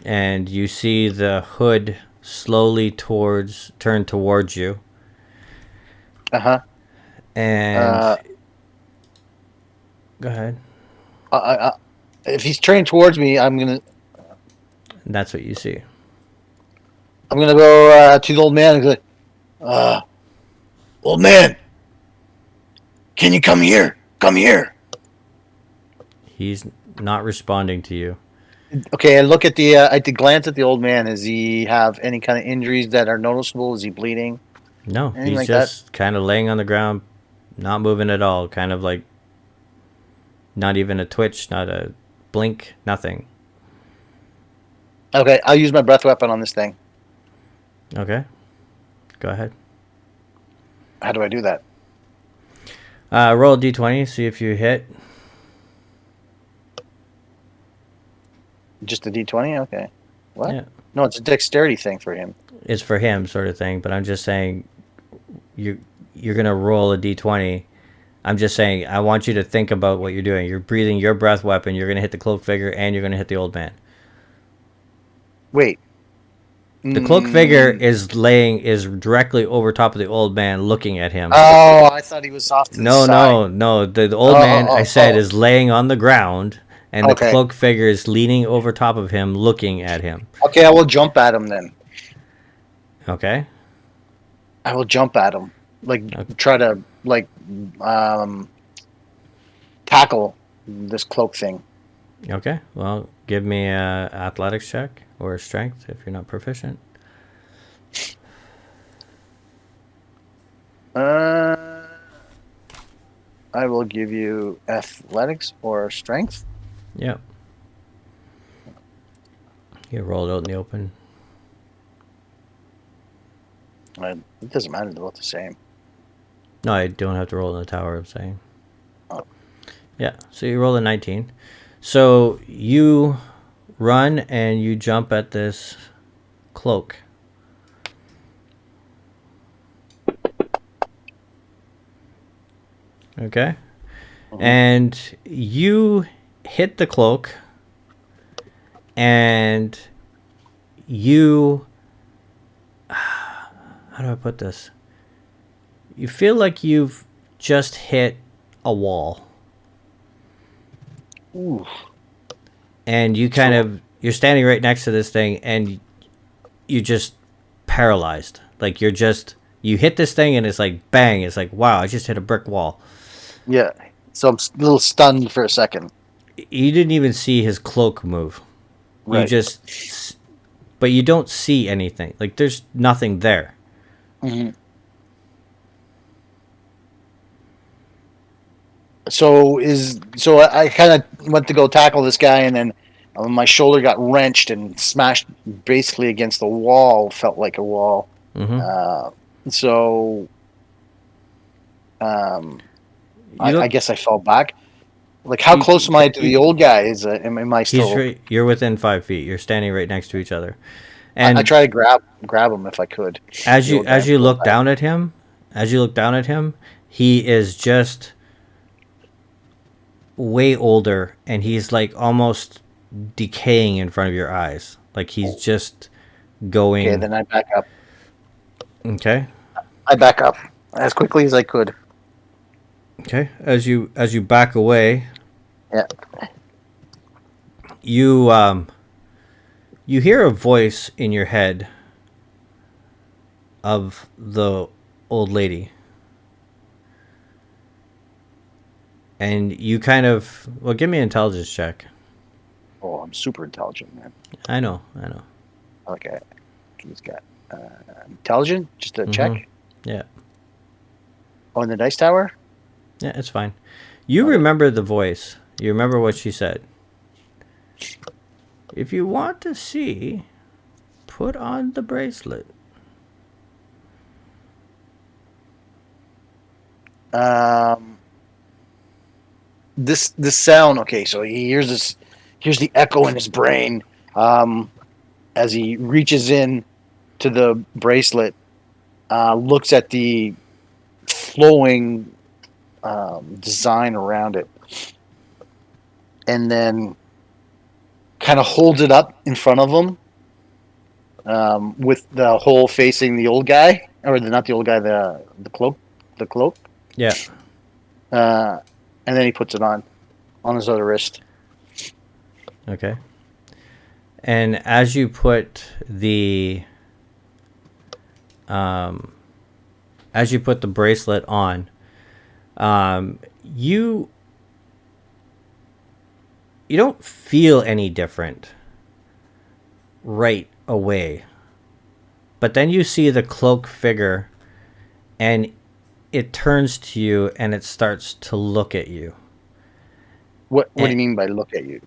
And you see the hood slowly turn towards you. Uh huh. And Uh, go ahead. if he's turning towards me, And that's what you see. I'm gonna go to the old man and go, "Old man, can you come here? Come here." He's not responding to you. Okay, I look at I glance at the old man. Does he have any kind of injuries that are noticeable? Is he bleeding? No, Anything he's like that? just kind of laying on the ground, not moving at all. Kind of like not even a twitch, not a blink, nothing. Okay, I'll use my breath weapon on this thing. Okay. Go ahead. How do I do that? Roll a d20, see if you hit. Just a D20? Okay. What? Yeah. No, it's a dexterity thing for him. It's for him sort of thing, but I'm just saying you're going to roll a d20. I'm just saying I want you to think about what you're doing. You're breathing your breath weapon, you're going to hit the cloak figure, and you're going to hit the old man. Wait. The cloak figure is directly over top of the old man looking at him. Oh, I thought he was off to the No, side. no. The old man, I said, is laying on the ground, and the Okay. cloak figure is leaning over top of him, looking at him. Okay, I will jump at him then. Okay? I will jump at him. Like, try to, like, tackle this cloak thing. Okay. Well, give me a athletics check or strength if you're not proficient. I will give you athletics or strength. Yep. You rolled out in the open. It doesn't matter. They're both the same. No, I don't have to roll in the tower, I'm saying. Oh. Yeah, so you roll a 19. So you run and you jump at this cloak. Okay? And you hit the cloak, and you... How do I put this? You feel like you've just hit a wall. Ooh. And you you're standing right next to this thing, and you're just paralyzed. Like you hit this thing and it's like bang, it's like wow, I just hit a brick wall. Yeah. So I'm a little stunned for a second. You didn't even see his cloak move. Right. But you don't see anything. Like there's nothing there. Mm-hmm. So I kind of went to go tackle this guy, and then my shoulder got wrenched and smashed basically against the wall. Felt like a wall. Mm-hmm. I guess I fell back. Like, how close am I to the old guy? Am I still? You're within 5 feet. You're standing right next to each other. And I try to grab him if I could. As you look down at him, he is just way older, and he's like almost decaying in front of your eyes. Like he's just going. Okay, then I back up. Okay. I back up as quickly as I could. Okay. As you back away. Yeah. You hear a voice in your head of the old lady. And you give me an intelligence check. Oh, I'm super intelligent, man. I know. Okay. He's got intelligent. Just a check. Yeah. Oh, in the dice tower. Yeah, it's fine. You Okay. remember the voice. You remember what she said. If you want to see, put on the bracelet. This sound. Okay, so he hears this. Here's the echo in his brain as he reaches in to the bracelet. Looks at the flowing design around it, and then kind of holds it up in front of him with the hole facing the old guy, or not the old guy, the cloak, Yeah. and then he puts it on his other wrist. Okay. And as you put the bracelet on, you don't feel any different right away. But then you see the cloak figure, and it turns to you and it starts to look at you. What do you mean by look at you?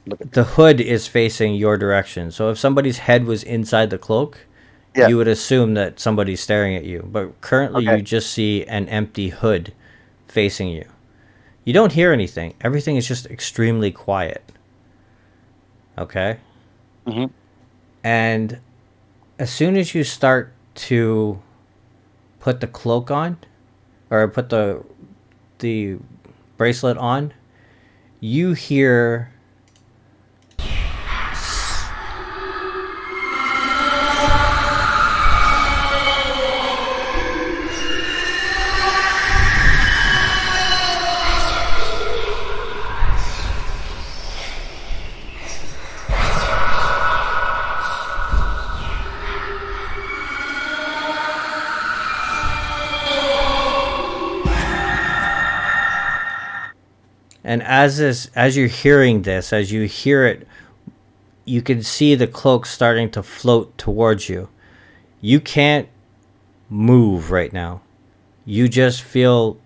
Look at The hood is facing your direction. So if somebody's head was inside the cloak, Yeah. you would assume that somebody's staring at you. But currently Okay. you just see an empty hood facing you. You don't hear anything. Everything is just extremely quiet. Okay? Mm-hmm. And as soon as you start to put the cloak on, or put the bracelet on, you hear and as you're hearing this, as you hear it, you can see the cloak starting to float towards you. You can't move right now. You just feel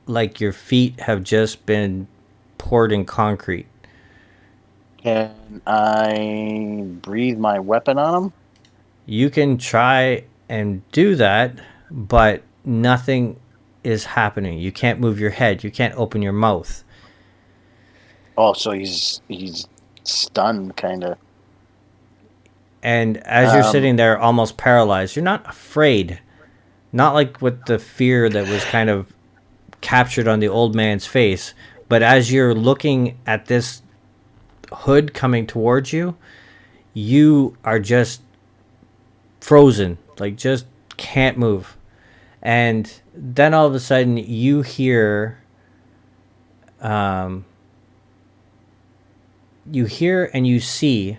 like your feet have just been poured in concrete. Can I breathe my weapon on him? You can try and do that, but nothing is happening. You can't move your head. You can't open your mouth. Oh, so he's stunned, kind of. And as you're sitting there almost paralyzed, you're not afraid. Not like with the fear that was kind of captured on the old man's face, but as you're looking at this hood coming towards you, you are just frozen, like just can't move. And then all of a sudden you hear and you see,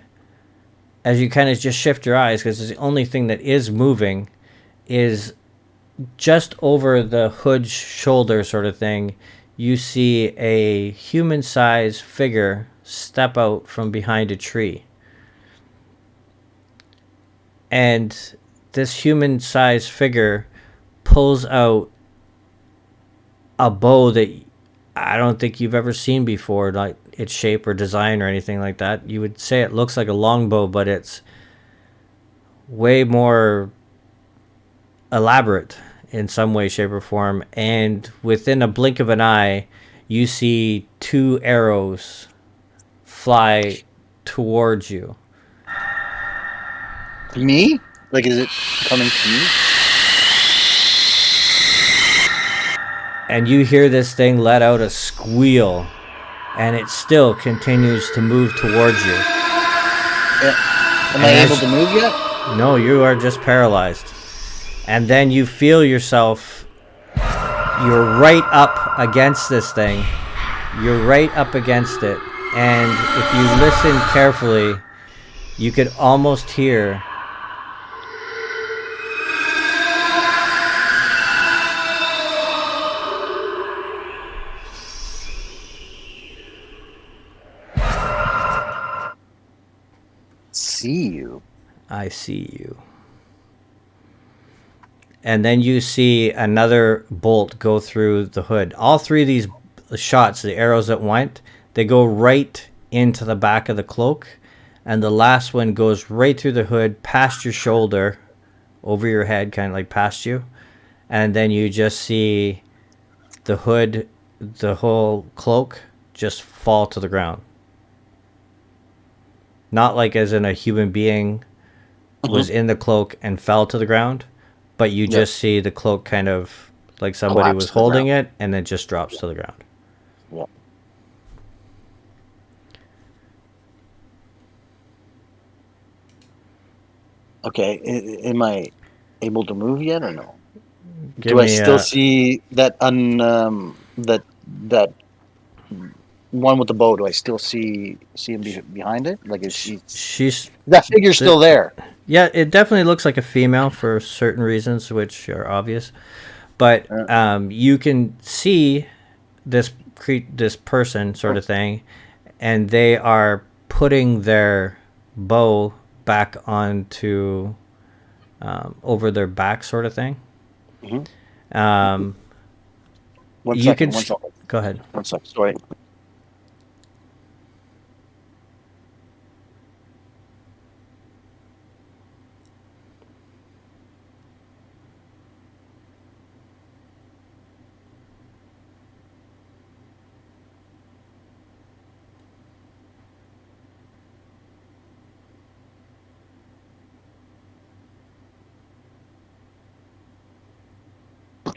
as you kind of just shift your eyes, because the only thing that is moving is just over the hood's shoulder sort of thing. You see a human-sized figure step out from behind a tree. And this human-sized figure pulls out a bow that I don't think you've ever seen before, like its shape or design or anything like that. You would say it looks like a longbow, but it's way more elaborate in some way, shape, or form. And within a blink of an eye, you see 2 arrows fly towards you. Me? Like, is it coming to me? And you hear this thing let out a squeal, and it still continues to move towards you. Am I able to move yet? No, you are just paralyzed. And then you feel yourself, you're right up against this thing. You're right up against it. And if you listen carefully, you could almost hear I see you. And then you see another bolt go through the hood. All three of these shots, the arrows that went, they go right into the back of the cloak. And the last one goes right through the hood, past your shoulder, over your head, kind of like past you. And then you just see the hood, the whole cloak, just fall to the ground. Not like as in a human being was in the cloak and fell to the ground, but you just see the cloak kind of like somebody Collapse was to the holding ground. it and it just drops to the ground. Yeah. Okay. Am I able to move yet or no? Give Do I me still a see that that one with the bow? Do I still see him behind it? Like is she's that figure's still there? yeah, it definitely looks like a female for certain reasons which are obvious. But you can see this person sort of thing, and they are putting their bow back onto over their back, sort of thing. One You second. can One second. go ahead. 1 second. Sorry.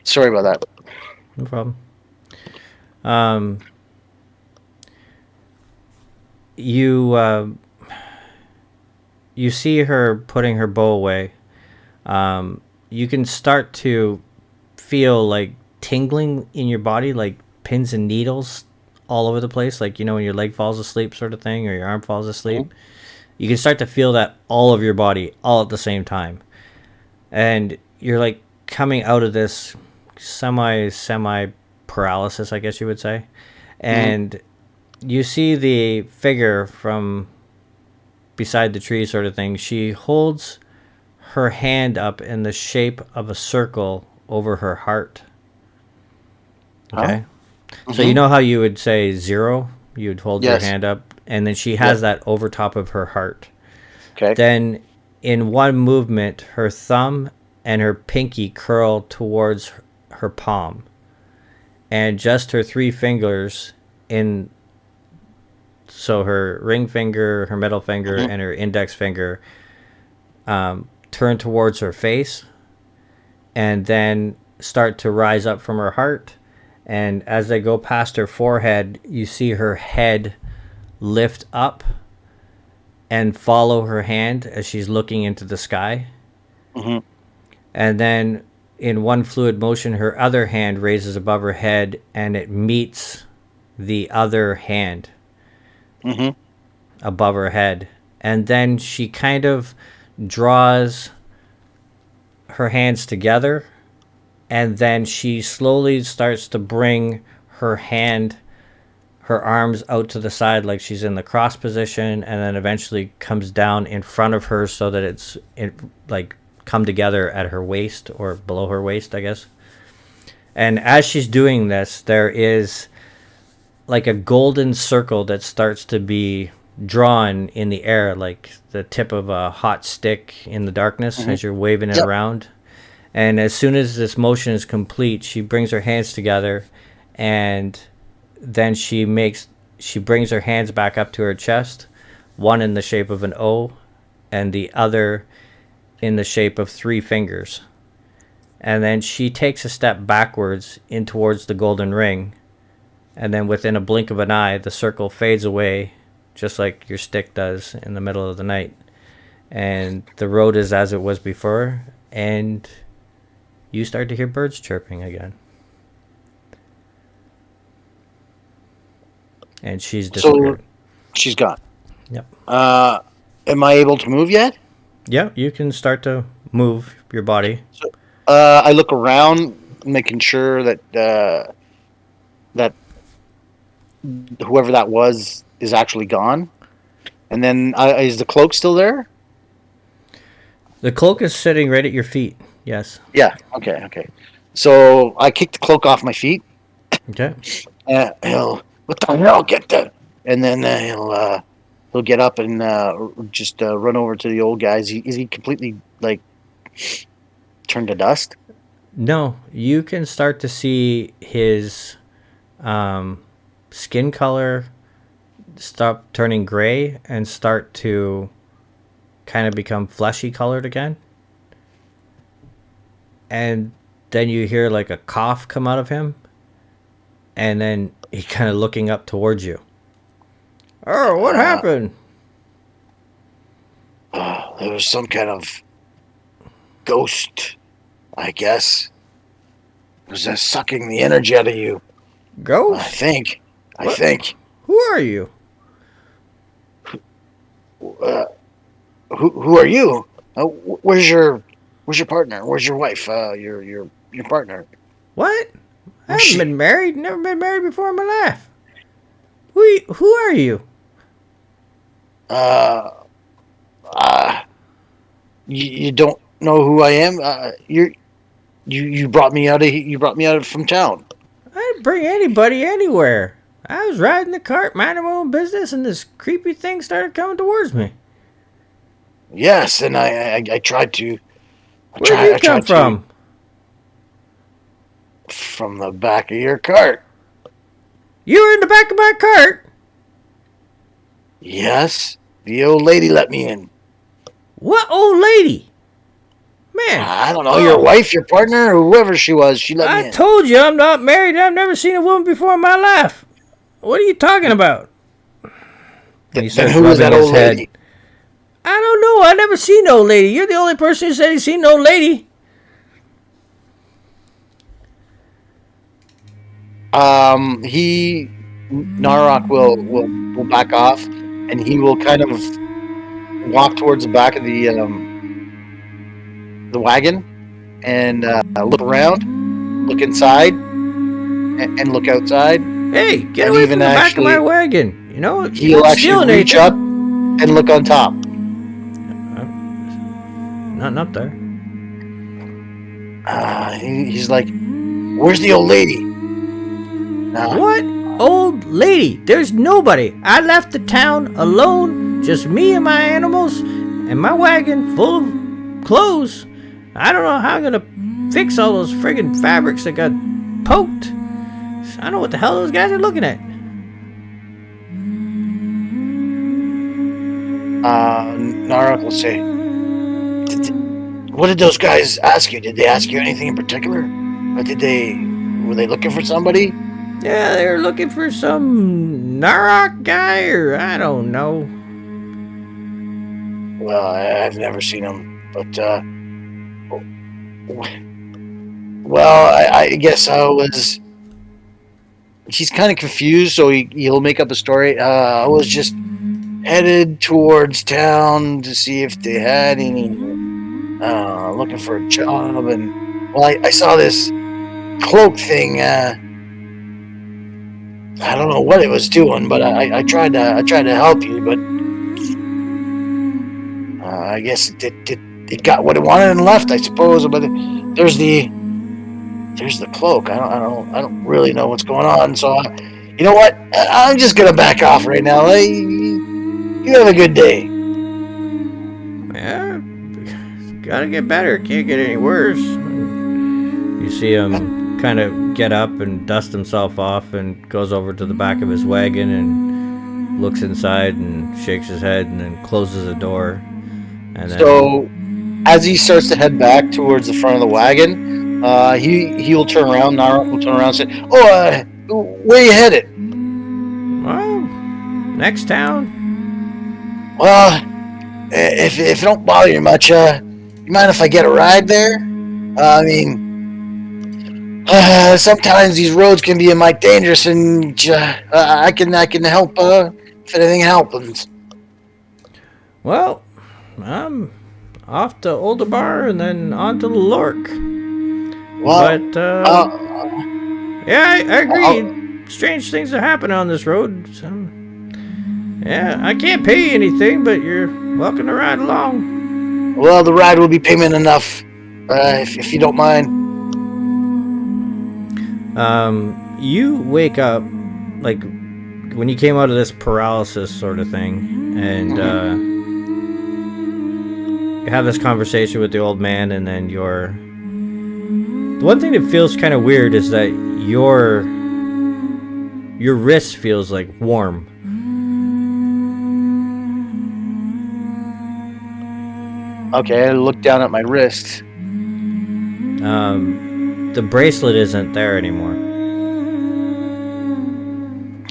Sorry about that. No problem. You see her putting her bow away. You can start to feel like tingling in your body, like pins and needles all over the place, like when your leg falls asleep, sort of thing, or your arm falls asleep. You can start to feel that all of your body all at the same time, and you're like coming out of this semi paralysis, I guess you would say. And you see the figure from beside the tree, sort of thing. She holds her hand up in the shape of a circle over her heart. Okay. So you know how you would say 0? You would hold your hand up, and then she has that over top of her heart. Okay. Then in one movement, her thumb and her pinky curl towards her palm, and just her 3 fingers so her ring finger, her middle finger, and her index finger turn towards her face, and then start to rise up from her heart. And as they go past her forehead, you see her head lift up and follow her hand as she's looking into the sky. And then in one fluid motion, her other hand raises above her head and it meets the other hand above her head. And then she kind of draws her hands together, and then she slowly starts to bring her arms out to the side like she's in the cross position, and then eventually comes down in front of her so that it's like come together at her waist, or below her waist, I guess. And as she's doing this, there is like a golden circle that starts to be drawn in the air, like the tip of a hot stick in the darkness as you're waving it around. And as soon as this motion is complete, she brings her hands together, and then she brings her hands back up to her chest, one in the shape of an O and the other in the shape of 3 fingers. And then she takes a step backwards in towards the golden ring, and then within a blink of an eye, the circle fades away, just like your stick does in the middle of the night. And the road is as it was before, and you start to hear birds chirping again. And she's disappeared. So she's gone. Yep. Am I able to move yet? Yeah, you can start to move your body. So, I look around, making sure that that whoever that was is actually gone. And then is the cloak still there? The cloak is sitting right at your feet. Yes. Yeah. Okay. So I kick the cloak off my feet. Okay. He'll, what the hell? Get that! And then he'll get up and just run over to the old guy. Is he completely like turned to dust? No, you can start to see his skin color stop turning gray and start to kind of become fleshy colored again. And then you hear like a cough come out of him. And then he kind of looking up towards you. Oh, what happened? There was some kind of ghost, I guess. It was sucking the energy out of you. Ghost? I think. Who are you? Who are you? Where's your partner? Where's your wife? Your partner. What? I haven't been married. Never been married before in my life. Who are you? You don't know who I am. You brought me out from town. I didn't bring anybody anywhere. I was riding the cart, minding my own business, and this creepy thing started coming towards me. Yes, and I tried to. Where did you come from? From the back of your cart. You were in the back of my cart? Yes, the old lady let me in. What old lady? Man. I don't know, your wife, your partner, whoever she was, she let me in. I told you I'm not married. I've never seen a woman before in my life. What are you talking about? Then who was that old lady? I don't know. I never seen no lady. You're the only person who said he's seen no lady. Naroc will back off, and he will kind of walk towards the back of the wagon, and look around, look inside, and look outside. Hey, get away from the back of my wagon. You know, he'll actually reach up and look on top. Nothing up there. He's like, "Where's the old lady?" What old lady? There's nobody. I left the town alone, just me and my animals, and my wagon full of clothes. I don't know how I'm gonna fix all those friggin' fabrics that got poked. I don't know what the hell those guys are looking at. Naroc will say, "What did those guys ask you? Did they ask you anything in particular? Or were they looking for somebody?" Yeah, they were looking for some Naroc guy, or I don't know. Well, I've never seen him, but well, I guess I was. He's kind of confused, so he'll make up a story. I was just headed towards town to see if they had any, looking for a job, and well, I saw this cloak thing. I don't know what it was doing, but I tried to help you, but I guess it got what it wanted and left, I suppose. But there's the cloak. I don't really know what's going on. So you know what? I'm just gonna back off right now. You have a good day. Yeah, gotta get better. Can't get any worse. You see him kind of get up and dust himself off and goes over to the back of his wagon and looks inside and shakes his head and then closes the door. And then, so as he starts to head back towards the front of the wagon, he will turn around. Naroc will turn around and say, "Oh, where are you headed?" Well, next town. Well, if it don't bother you much, you mind if I get a ride there? I mean, sometimes these roads can be a mite dangerous, and I can help if anything happens. Well, I'm off to Olderbar and then on to Lork. Well, but yeah, I agree. Strange things are happening on this road. So, yeah, I can't pay you anything, but you're welcome to ride along. Well, the ride will be payment enough, if you don't mind. You wake up, like, when you came out of this paralysis sort of thing, and you have this conversation with the old man, and then the one thing that feels kind of weird is that your wrist feels like warm. Okay, I look down at my wrist. The bracelet isn't there anymore.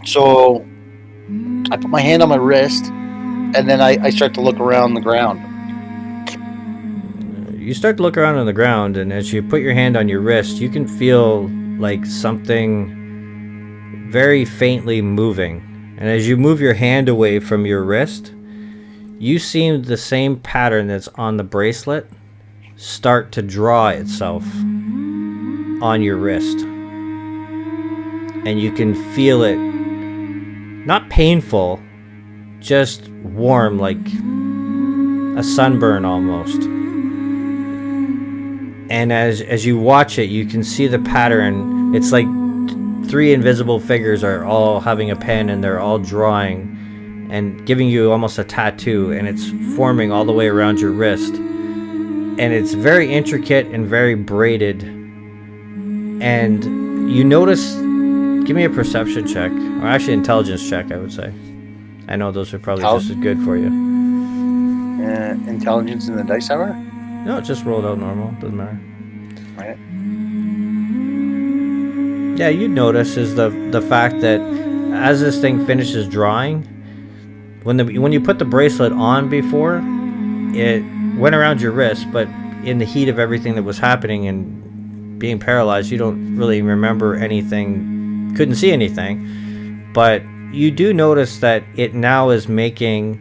So I put my hand on my wrist, and then I start to look around the ground. You start to look around on the ground, and as you put your hand on your wrist, you can feel like something very faintly moving. And as you move your hand away from your wrist, you see the same pattern that's on the bracelet start to draw itself on your wrist. And you can feel it, not painful, just warm, like a sunburn almost. And as you watch it, you can see the pattern. It's like three invisible figures are all having a pen, and they're all drawing and giving you almost a tattoo, and it's forming all the way around your wrist. And it's very intricate and very braided. And you notice, give me a perception check, or actually intelligence check, I would say. I know those are probably just as good for you. Intelligence in the dice tower? No, it just rolled out normal. Doesn't matter. Right. Yeah, you'd notice is the fact that as this thing finishes drawing, when you put the bracelet on before, it went around your wrist, but in the heat of everything that was happening and being paralyzed, you don't really remember anything, couldn't see anything. But you do notice that it now is making,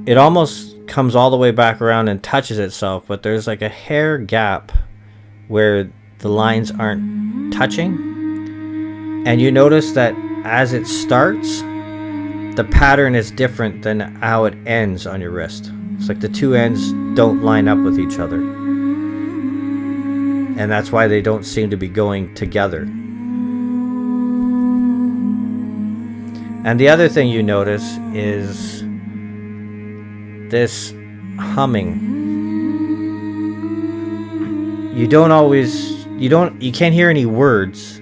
it almost comes all the way back around and touches itself, but there's like a hair gap where the lines aren't touching. And you notice that as it starts, the pattern is different than how it ends on your wrist. It's like the two ends don't line up with each other. And that's why they don't seem to be going together. And the other thing you notice is this humming. You can't hear any words,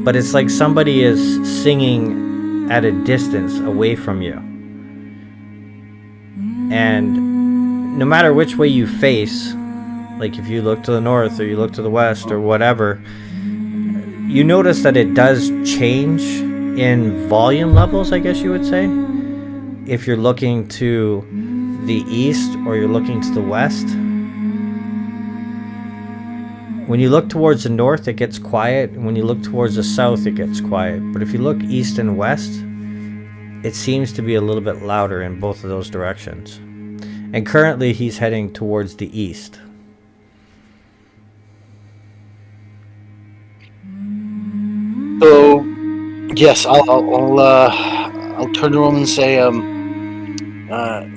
but it's like somebody is singing at a distance away from you. And no matter which way you face, like if you look to the north or you look to the west or whatever, you notice that it does change in volume levels, I guess you would say. If you're looking to the east or you're looking to the west. When you look towards the north, it gets quiet, and when you look towards the south, it gets quiet. But if you look east and west, it seems to be a little bit louder in both of those directions. And currently, he's heading towards the east. So, yes, I'll turn to him and say,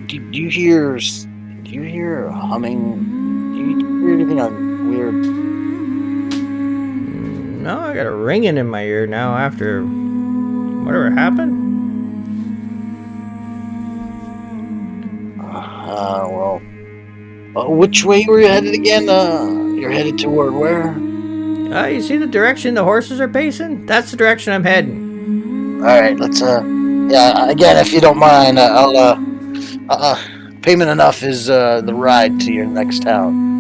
do you hear humming? Do you hear anything on weird? No, I got a ringing in my ear now after whatever happened. Which way were you headed again? You're headed toward where? You see the direction the horses are pacing? That's the direction I'm heading. All right, let's. Yeah, again, if you don't mind, I'll. Payment enough is the ride to your next town.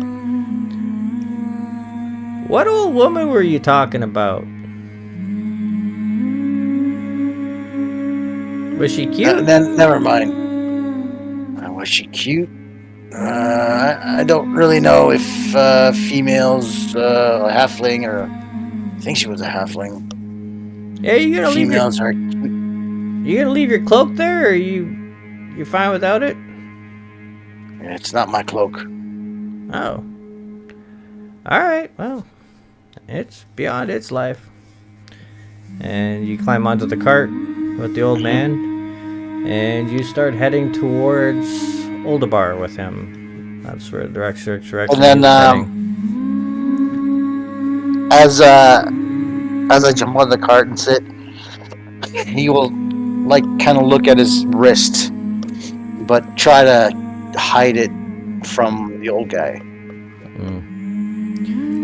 What old woman were you talking about? Was she cute? Never mind. Was she cute? I don't really know if females, a halfling, or I think she was a halfling. Yeah, you gonna females are. You gonna leave your cloak there, or you fine without it? It's not my cloak. Oh. All right. Well, it's beyond its life. And you climb onto the cart with the old man, and you start heading towards Oldabar with him. That's where the direction And then as I jump on the cart and sit, he will like kind of look at his wrist, but try to hide it from the old guy.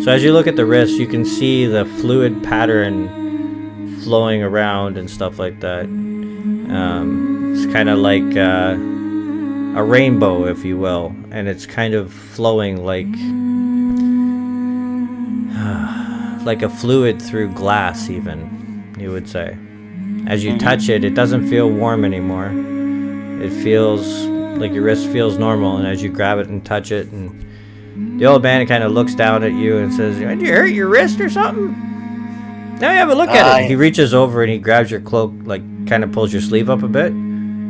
So as you look at the wrist, you can see the fluid pattern flowing around and stuff like that. It's kind of like a rainbow, if you will, and it's kind of flowing like a fluid through glass, even, you would say. As you touch it, it doesn't feel warm anymore. It feels like your wrist feels normal, and as you grab it and touch it, and the old man kind of looks down at you and says, "Did you hurt your wrist or something? Now you have a look at it." He reaches over and he grabs your cloak, like kind of pulls your sleeve up a bit.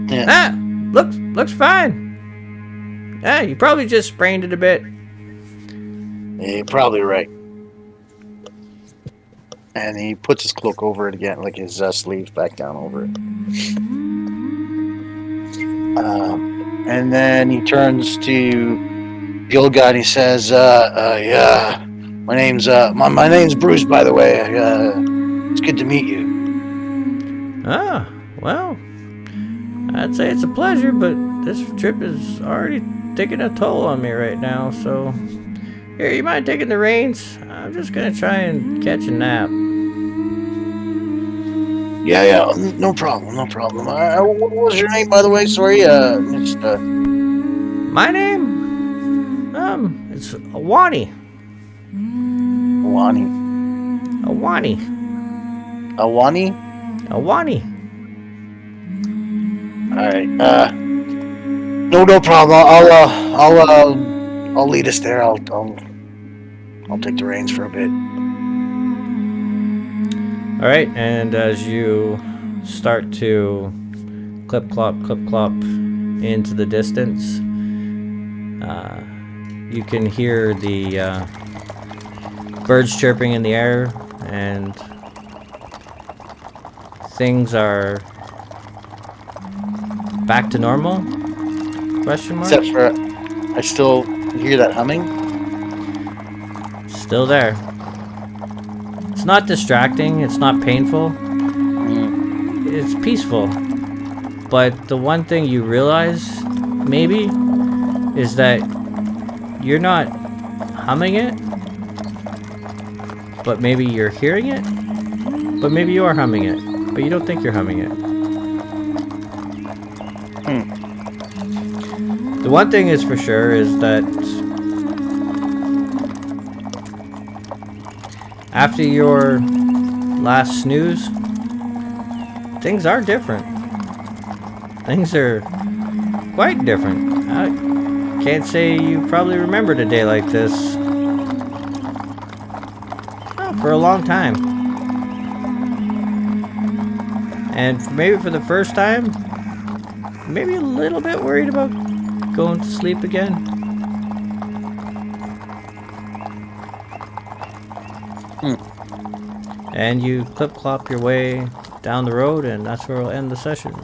Yeah. Looks fine. You probably just sprained it a bit. Yeah, you're probably right. And he puts his cloak over it again, like his sleeves back down over it. And then he turns to the old guy and he says, "Yeah, my name's Bruce, by the way. It's good to meet you." Ah, well, I'd say it's a pleasure, but this trip is already taking a toll on me right now, so here, you mind taking the reins? I'm just gonna try and catch a nap. Yeah, no problem. What was your name, by the way? Sorry, My name? It's Awani. Awani. Awani. Awani? Awani. Alright, no problem. I'll lead us there. I'll take the reins for a bit. Alright, and as you start to clip clop into the distance, you can hear the birds chirping in the air, and things are back to normal? Question mark? Except for I still hear that humming. Still there. It's not distracting, it's not painful. It's peaceful. But the one thing you realize, maybe, is that you're not humming it, but maybe you're hearing it, but maybe you are humming it, but you don't think you're humming it. The one thing is for sure is that after your last snooze, things are different. Things are quite different. I can't say you probably remembered a day like this for a long time. And maybe for the first time, maybe a little bit worried about going to sleep again. And you clip-clop your way down the road, and that's where we'll end the session.